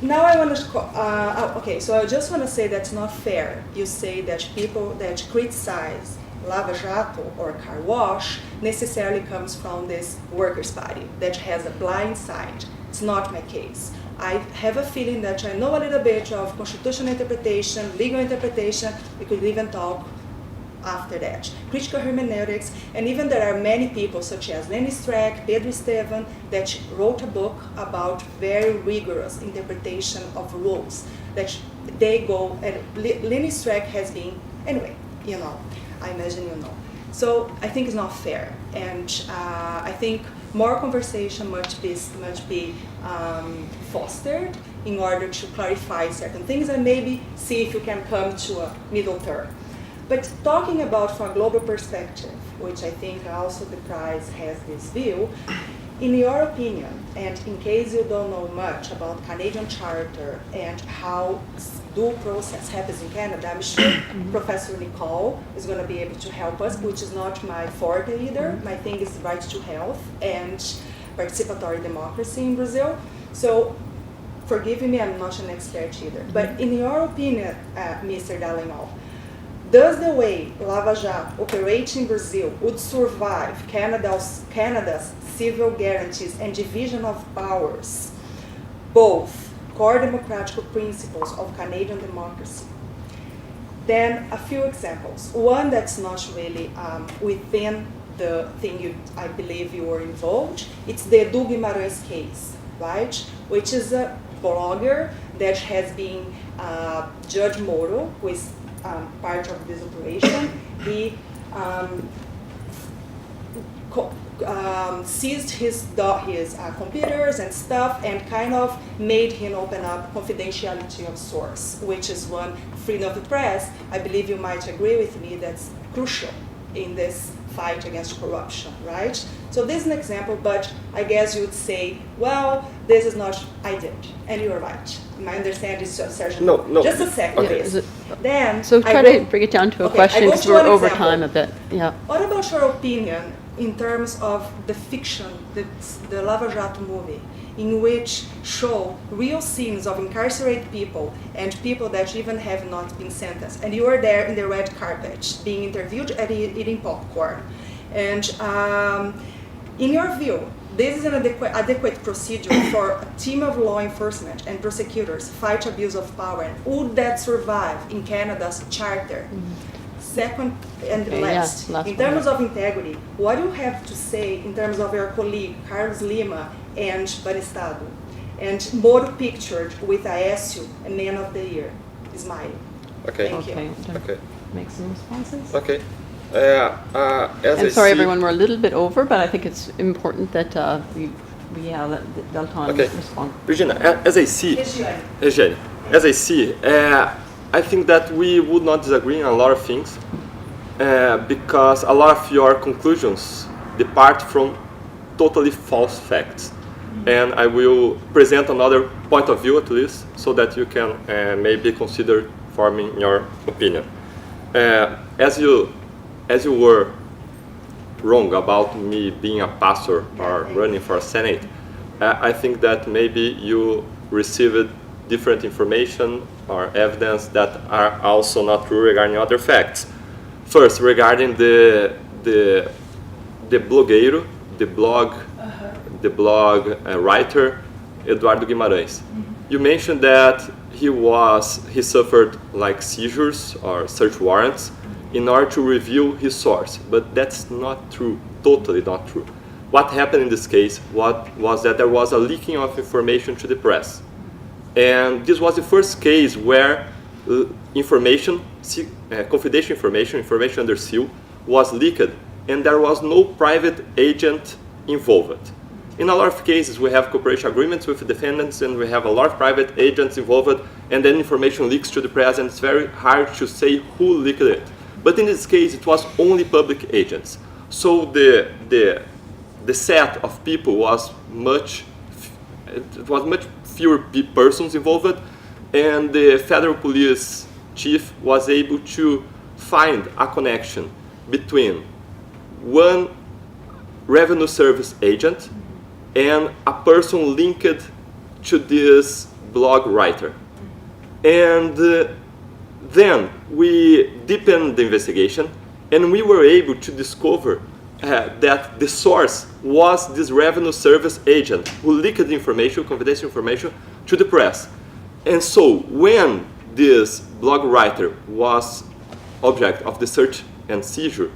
now I want to, so I just want to say that's not fair. You say that people that criticize Lava Jato or car wash necessarily comes from this Workers' Party that has a blind side. It's not my case. I have a feeling that I know a little bit of constitutional interpretation, legal interpretation. We could even talk after that. Critical hermeneutics, and even there are many people such as Lenny Streck, Pedro Estevan, that wrote a book about very rigorous interpretation of rules that they go, and Lenny Streck has been, anyway, I imagine you know. So I think it's not fair, and I think more conversation must be fostered in order to clarify certain things and maybe see if you can come to a middle term. But talking about from a global perspective, which I think also the prize has this view, in your opinion, and in case you don't know much about Canadian Charter and how due process happens in Canada, I'm sure Professor Nicole is going to be able to help us, which is not my forte either. My thing is right to health and participatory democracy in Brazil. So forgive me, I'm not an expert either. But in your opinion, Mr. Dallagnol, does the way Lava Jato operates in Brazil would survive Canada's civil guarantees and division of powers, both core democratic principles of Canadian democracy. Then a few examples. One that's not really within the thing I believe you were involved, it's the Edu Guimarães case, right? Which is a blogger that has been Judge Moro, who is part of this operation. He seized his computers and stuff and kind of made him open up confidentiality of source, which is one freedom of the press. I believe you might agree with me that's crucial in this fight against corruption, right? So this is an example, but I guess you would say, well, this is not, I did, and you're right. My understanding is certain. No. Just a second, Okay. please. Then So try to bring it down to a Okay, question I go because to we're one over example. time a bit. Yeah. What about your opinion in terms of the fiction, the Lava Jato movie, in which show real scenes of incarcerated people and people that even have not been sentenced, and you are there in the red carpet being interviewed and eating popcorn, and in your view, this is an adequate procedure for a team of law enforcement and prosecutors fight abuse of power, and would that survive in Canada's charter? Second and Okay, last, yeah, last in one. terms of integrity, what do you have to say in terms of your colleague Carlos Lima and Barestado? And Moro pictured with Aécio, a Man of the Year, smiling. Okay. Thank you. Okay. Okay. Make some responses. Okay. As I And sorry, see- everyone, we're a little bit over, but I think it's important that we let Dalton Okay. respond. Regina, as I see, Regiane. Eugênio, as I see, I think that we would not disagree on a lot of things because a lot of your conclusions depart from totally false facts. And I will present another point of view at least so that you can maybe consider forming your opinion. As you were wrong about me being a pastor or running for Senate, I think that maybe you received different information or evidence that are also not true regarding other facts. First, regarding the blogueiro, the blog writer Eduardo Guimarães. You mentioned that he suffered like seizures or search warrants in order to reveal his source, but that's not true, totally not true. What happened in this case was that there was a leaking of information to the press. And this was the first case where confidential information under seal, was leaked, and there was no private agent involved. In a lot of cases, we have cooperation agreements with the defendants, and we have a lot of private agents involved, and then information leaks to the press, and it's very hard to say who leaked it. But in this case, it was only public agents. So the set of people was much fewer persons involved, and the federal police chief was able to find a connection between one revenue service agent and a person linked to this blog writer. And then we deepened the investigation, and we were able to discover that the source was this revenue service agent who leaked the information, confidential information, to the press. And so when this blog writer was object of the search and seizure,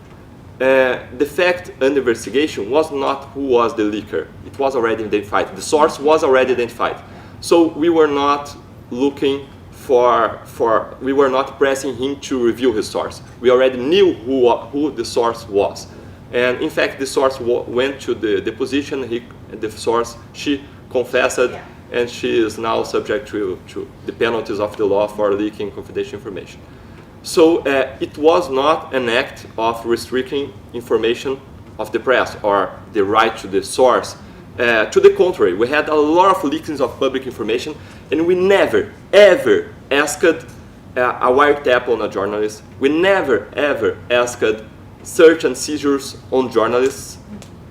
the fact and investigation was not who was the leaker. It was already identified. The source was already identified. So we were not looking we were not pressing him to reveal his source. We already knew who the source was. And in fact, the source went to the deposition. She confessed, and she is now subject to the penalties of the law for leaking confidential information. So it was not an act of restricting information of the press or the right to the source. To the contrary, we had a lot of leakings of public information, and we never, ever asked a wiretap on a journalist. We never, ever asked search and seizures on journalists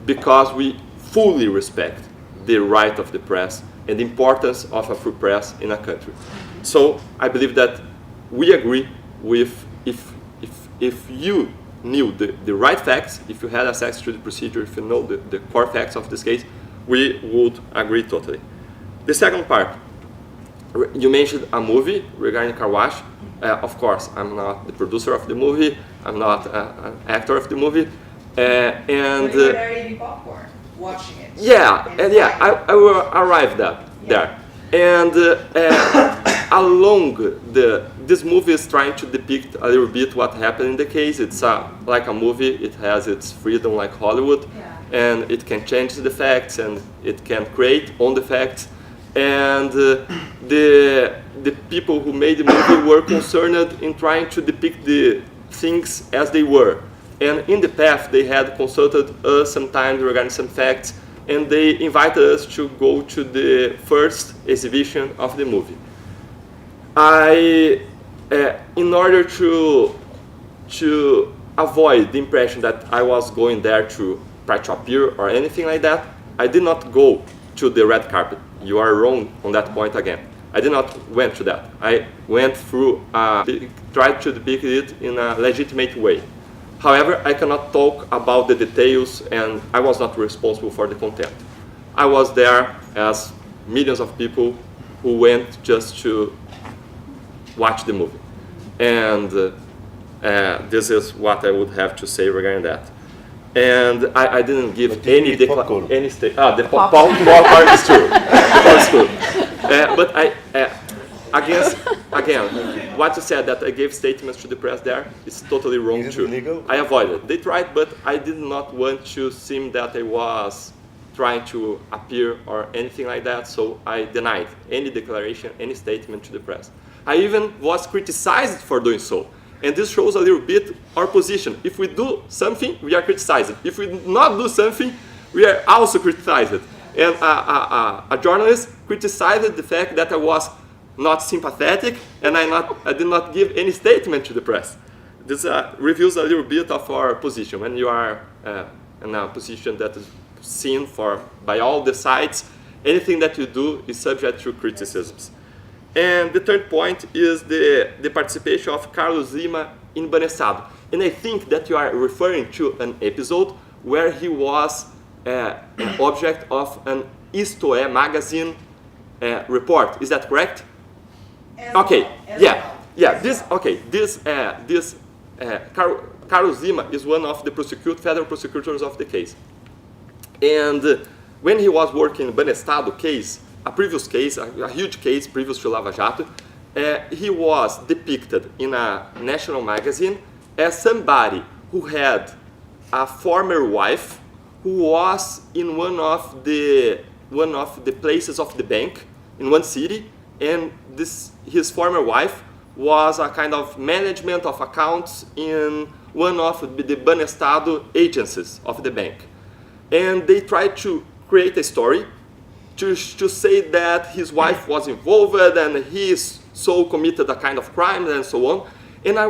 because we fully respect the right of the press and the importance of a free press in a country. So I believe that we agree with if you knew the right facts, if you had access to the procedure, if you know the core facts of this case, we would agree totally. The second part, you mentioned a movie regarding car wash. Of course, I'm not the producer of the movie. I'm not an actor of the movie. And But you were there eating popcorn, watching it. yeah, and yeah, I will arrive there. And along this movie is trying to depict a little bit what happened in the case. It's like a movie. It has its freedom like Hollywood, and it can change the facts and it can create on the facts. And the people who made the movie were concerned in trying to depict the things as they were. And in the past, they had consulted us sometimes regarding some facts, and they invited us to go to the first exhibition of the movie. In order to avoid the impression that I was going there to try to appear or anything like that, I did not go to the red carpet. You are wrong on that point again. I did not went to that. I went through, tried to depict it in a legitimate way. However, I cannot talk about the details, and I was not responsible for the content. I was there as millions of people who went just to watch the movie. And this is what I would have to say regarding that. And I didn't give But did you eat popcorn? any statement. The popcorn is true. That's true. But again, what you said that I gave statements to the press there is totally wrong Is it too. illegal? I avoided. They tried, but I did not want to seem that I was trying to appear or anything like that, so I denied any declaration, any statement to the press. I even was criticized for doing so. And this shows a little bit our position. If we do something, we are criticized. If we not do something, we are also criticized. And a journalist criticized the fact that I was not sympathetic and I did not give any statement to the press. This reveals a little bit of our position. When you are in a position that is seen by all the sides, anything that you do is subject to criticisms. And the third point is the participation of Carlos Lima in Banestado. And I think that you are referring to an episode where he was an object of an Isto É magazine report. Is that correct? Okay. Carlos Lima is one of the federal prosecutors of the case. And when he was working in Banestado case, a previous case, a huge case previous to Lava Jato, he was depicted in a national magazine as somebody who had a former wife who was in one of the places of the bank in one city, and his former wife was a kind of management of accounts in one of the Banestado agencies of the bank. And they tried to create a story to say that his wife was involved and he so committed a kind of crime and so on. And I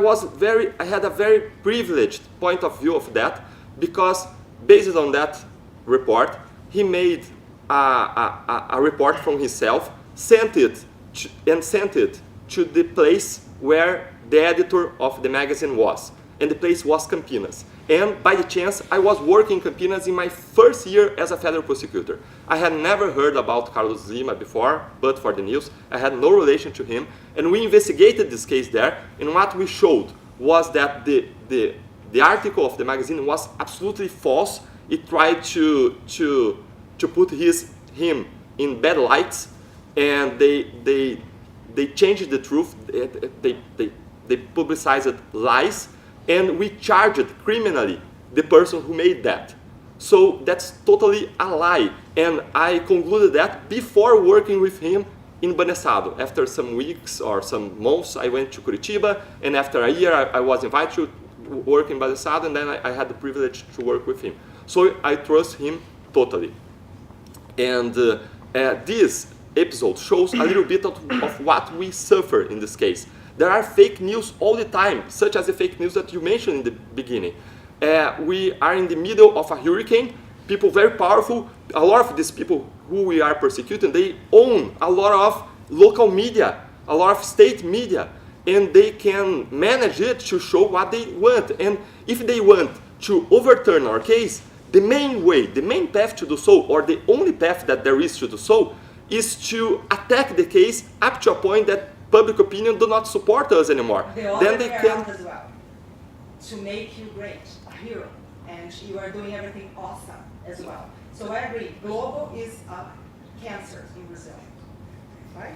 had a very privileged point of view of that, because based on that report, he made a report from himself, sent it to the place where the editor of the magazine was. And the place was Campinas. And by the chance, I was working in Campinas in my first year as a federal prosecutor. I had never heard about Carlos Lima before, but for the news. I had no relation to him. And we investigated this case there, and what we showed was that the article of the magazine was absolutely false. It tried to put him in bad lights, and they changed the truth. They publicized lies, and we charged criminally the person who made that. So that's totally a lie. And I concluded that before working with him in Banestado. After some weeks or some months, I went to Curitiba, and after a year, I was invited to work in Banestado, and then I had the privilege to work with him. So I trust him totally. And this episode shows a little bit of what we suffer in this case. There are fake news all the time, such as the fake news that you mentioned in the beginning. We are in the middle of a hurricane. People very powerful, a lot of these people who we are persecuting, they own a lot of local media, a lot of state media, and they can manage it to show what they want. And if they want to overturn our case, the main way, the main path to do so, or the only path that there is to do so, is to attack the case up to a point that public opinion do not support us anymore. The other Then they way can. around as well. To make you great, a hero, and you are doing everything awesome as well. So I agree, global is a cancer in Brazil, right?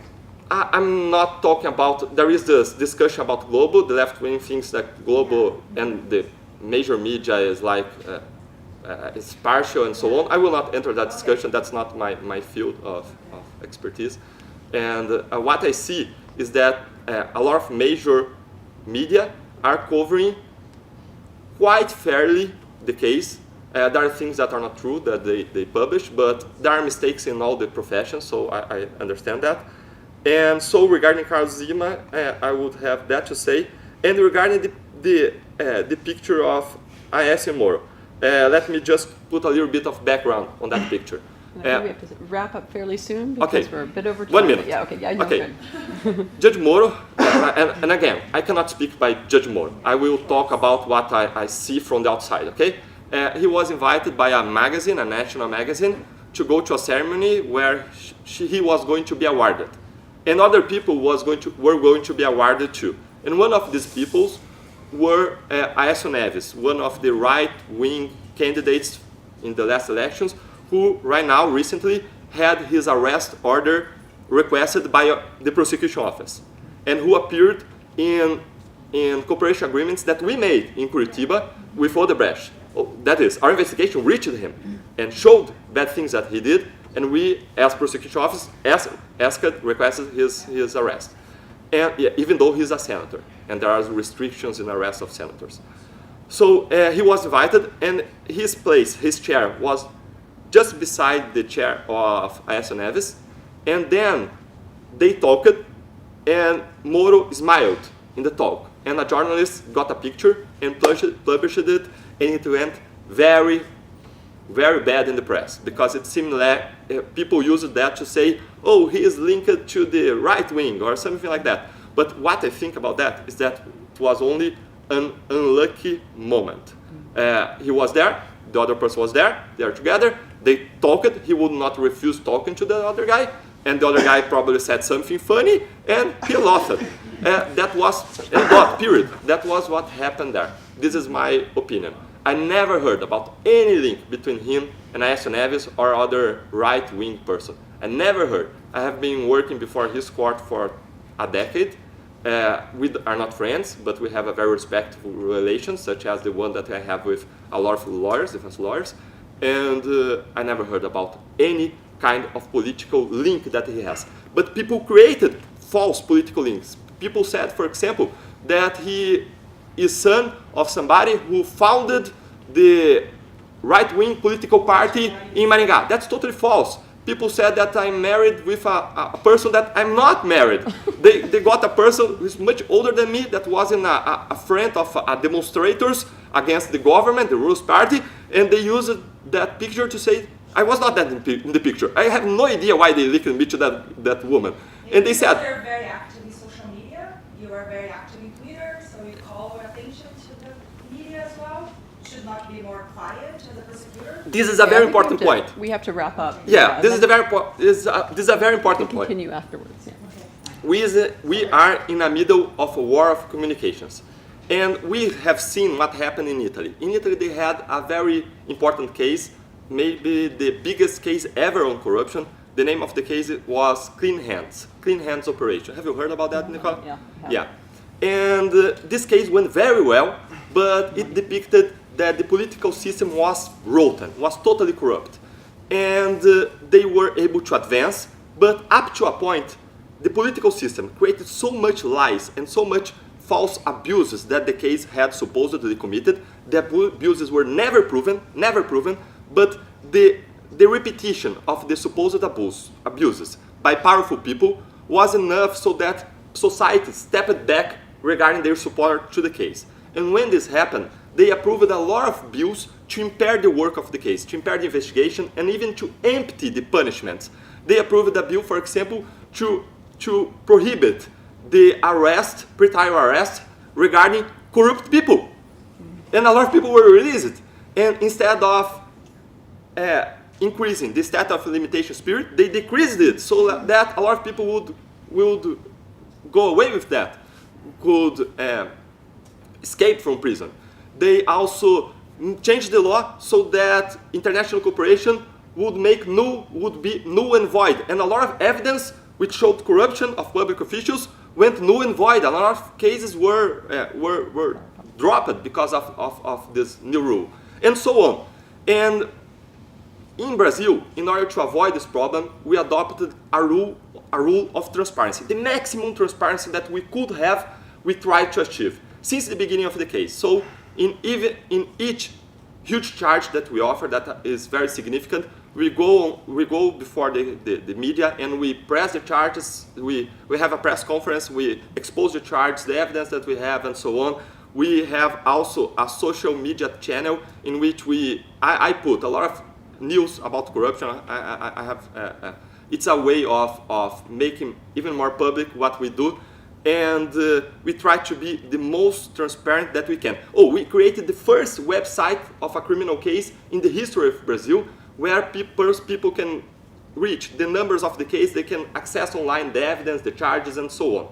I'm not talking about, there is this discussion about global, the left wing thinks that global and the major media is like, is partial and so on. I will not enter that discussion, that's not my field of expertise. And what I see is that a lot of major media are covering quite fairly the case. There are things that are not true that they publish, but there are mistakes in all the professions, so I understand that. And so regarding Carlos Zima, I would have that to say. And regarding the picture of A.S. Moro, let me just put a little bit of background on that picture. And I think we have to wrap up fairly soon because Okay. we're a bit over time. 1 minute. Yeah, okay, yeah, you're Okay. good. Judge Moro, and again, I cannot speak by Judge Moro. I will talk about what I see from the outside, okay? He was invited by a magazine, a national magazine, to go to a ceremony where he was going to be awarded. And other people were going to be awarded too. And one of these people were Aécio Neves, one of the right-wing candidates in the last elections, who right now, recently, had his arrest order requested by the prosecution office, and who appeared in cooperation agreements that we made in Curitiba with Odebrecht. That is, our investigation reached him and showed bad things that he did, and we, as prosecution office, requested his arrest. And yeah, even though he's a senator, and there are restrictions in arrest of senators. So he was invited, and his place, his chair, was just beside the chair of Aécio Neves, and then they talked, and Moro smiled in the talk, and a journalist got a picture and published it, and it went very, very bad in the press, because it seemed like people used that to say, oh, he is linked to the right wing, or something like that. But what I think about that is that it was only an unlucky moment. He was there, the other person was there, they are together, they talked, he would not refuse talking to the other guy, and the other guy probably said something funny, and he laughed. That was, period. That was what happened there. This is my opinion. I never heard about any link between him and Aécio Neves or other right-wing person. I never heard. I have been working before his court for a decade. We are not friends, but we have a very respectful relation, such as the one that I have with a lot of lawyers, defense lawyers. And I never heard about any kind of political link that he has. But people created false political links. People said, for example, that he is son of somebody who founded the right-wing political party in Maringá. That's totally false. People said that I'm married with a person that I'm not married. They got a person who's much older than me that was in a front of demonstrators against the government, the Rules Party, and they used that picture to say, I was not that in the picture. I have no idea why they linked me to that woman. And they said, you're very active in social media, you are very active in Twitter, so you call attention to the media as well. Should not be more quiet as a prosecutor. this is a very important point. We have to wrap up. Yeah, this is a very We'll important point. continue afterwards. Yeah. We are in the middle of a war of communications. And we have seen what happened in Italy. In Italy, they had a very important case, maybe the biggest case ever on corruption. The name of the case was Clean Hands Operation. Have you heard about that, Nicole? Yeah. Yeah. And this case went very well, but it depicted that the political system was rotten, was totally corrupt. And they were able to advance, but up to a point, the political system created so much lies and so much false abuses that the case had supposedly committed. The abuses were never proven, but the repetition of the supposed abuses by powerful people was enough so that society stepped back regarding their support to the case. And when this happened, they approved a lot of bills to impair the work of the case, to impair the investigation, and even to empty the punishments. They approved a bill, for example, to prohibit the arrest, pre-trial arrest, regarding corrupt people. And a lot of people were released. And instead of increasing the statute of limitations period, they decreased it so that a lot of people would go away with that, could escape from prison. They also changed the law so that international cooperation would be null and void. And a lot of evidence which showed corruption of public officials went null and void. A lot of cases were dropped because of this new rule, and so on. And in Brazil, in order to avoid this problem, we adopted a rule of transparency. The maximum transparency that we could have, we tried to achieve since the beginning of the case. So in each huge charge that we offer that is very significant, we go before the media and we press the charges, we have a press conference, we expose the charges, the evidence that we have, and so on. We have also a social media channel in which I put a lot of news about corruption. I have it's a way of making even more public what we do, and we try to be the most transparent that we can. Oh, we created the first website of a criminal case in the history of Brazil, where people can reach the numbers of the case, they can access online the evidence, the charges, and so on.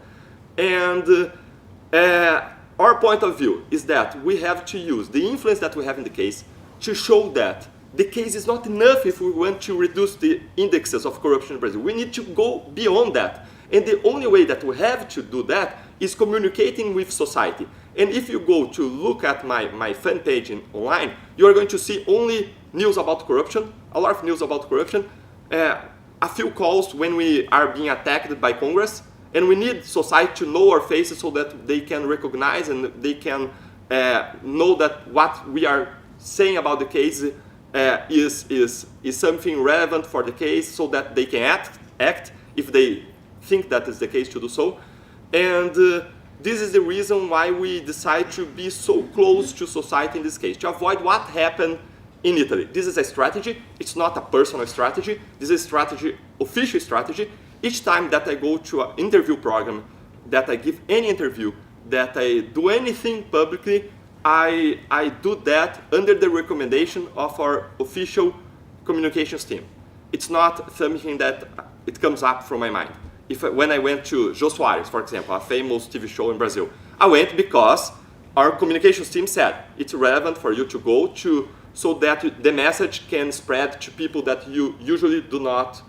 And our point of view is that we have to use the influence that we have in the case to show that the case is not enough if we want to reduce the indexes of corruption in Brazil. We need to go beyond that. And the only way that we have to do that is communicating with society. And if you go to look at my fan page online, you are going to see only news about corruption, a lot of news about corruption, a few calls when we are being attacked by Congress, and we need society to know our faces so that they can recognize and they can know that what we are saying about the case is something relevant for the case, so that they can act if they think that is the case to do so. And this is the reason why we decide to be so close to society in this case, to avoid what happened in Italy. This is a strategy. It's not a personal strategy. This is a strategy, official strategy. Each time that I go to an interview program, that I give any interview, that I do anything publicly, I do that under the recommendation of our official communications team. It's not something that it comes up from my mind. When I went to Jô Soares, for example, a famous TV show in Brazil, I went because our communications team said it's relevant for you to go to, so that the message can spread to people that you usually do not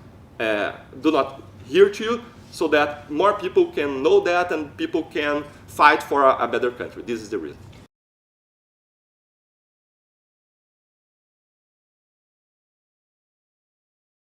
hear to you, so that more people can know that and people can fight for a better country. This is the reason.